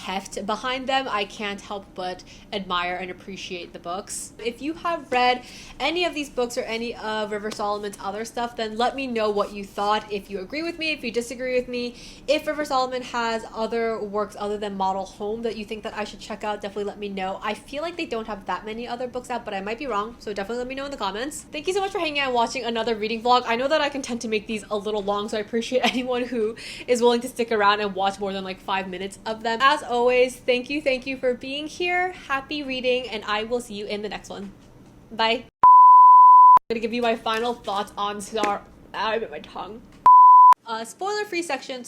heft behind them. I can't help but admire and appreciate the books. If you have read any of these books or any of River Solomon's other stuff, then let me know what you thought. If you agree with me, if you disagree with me, if River Solomon has other works other than Model Home that you think that I should check out, definitely let me know. I feel like they don't have that many other books out, but I might be wrong, so definitely let me know in the comments. Thank you so much for hanging out and watching another reading vlog. I know that I can tend to make these a little long, so I appreciate anyone who is willing to stick around and watch more than like 5 minutes of them. As always, thank you for being here. Happy reading, and I will see you in the next one. Bye. I'm gonna give you my final thoughts on I bit my tongue. Spoiler free section.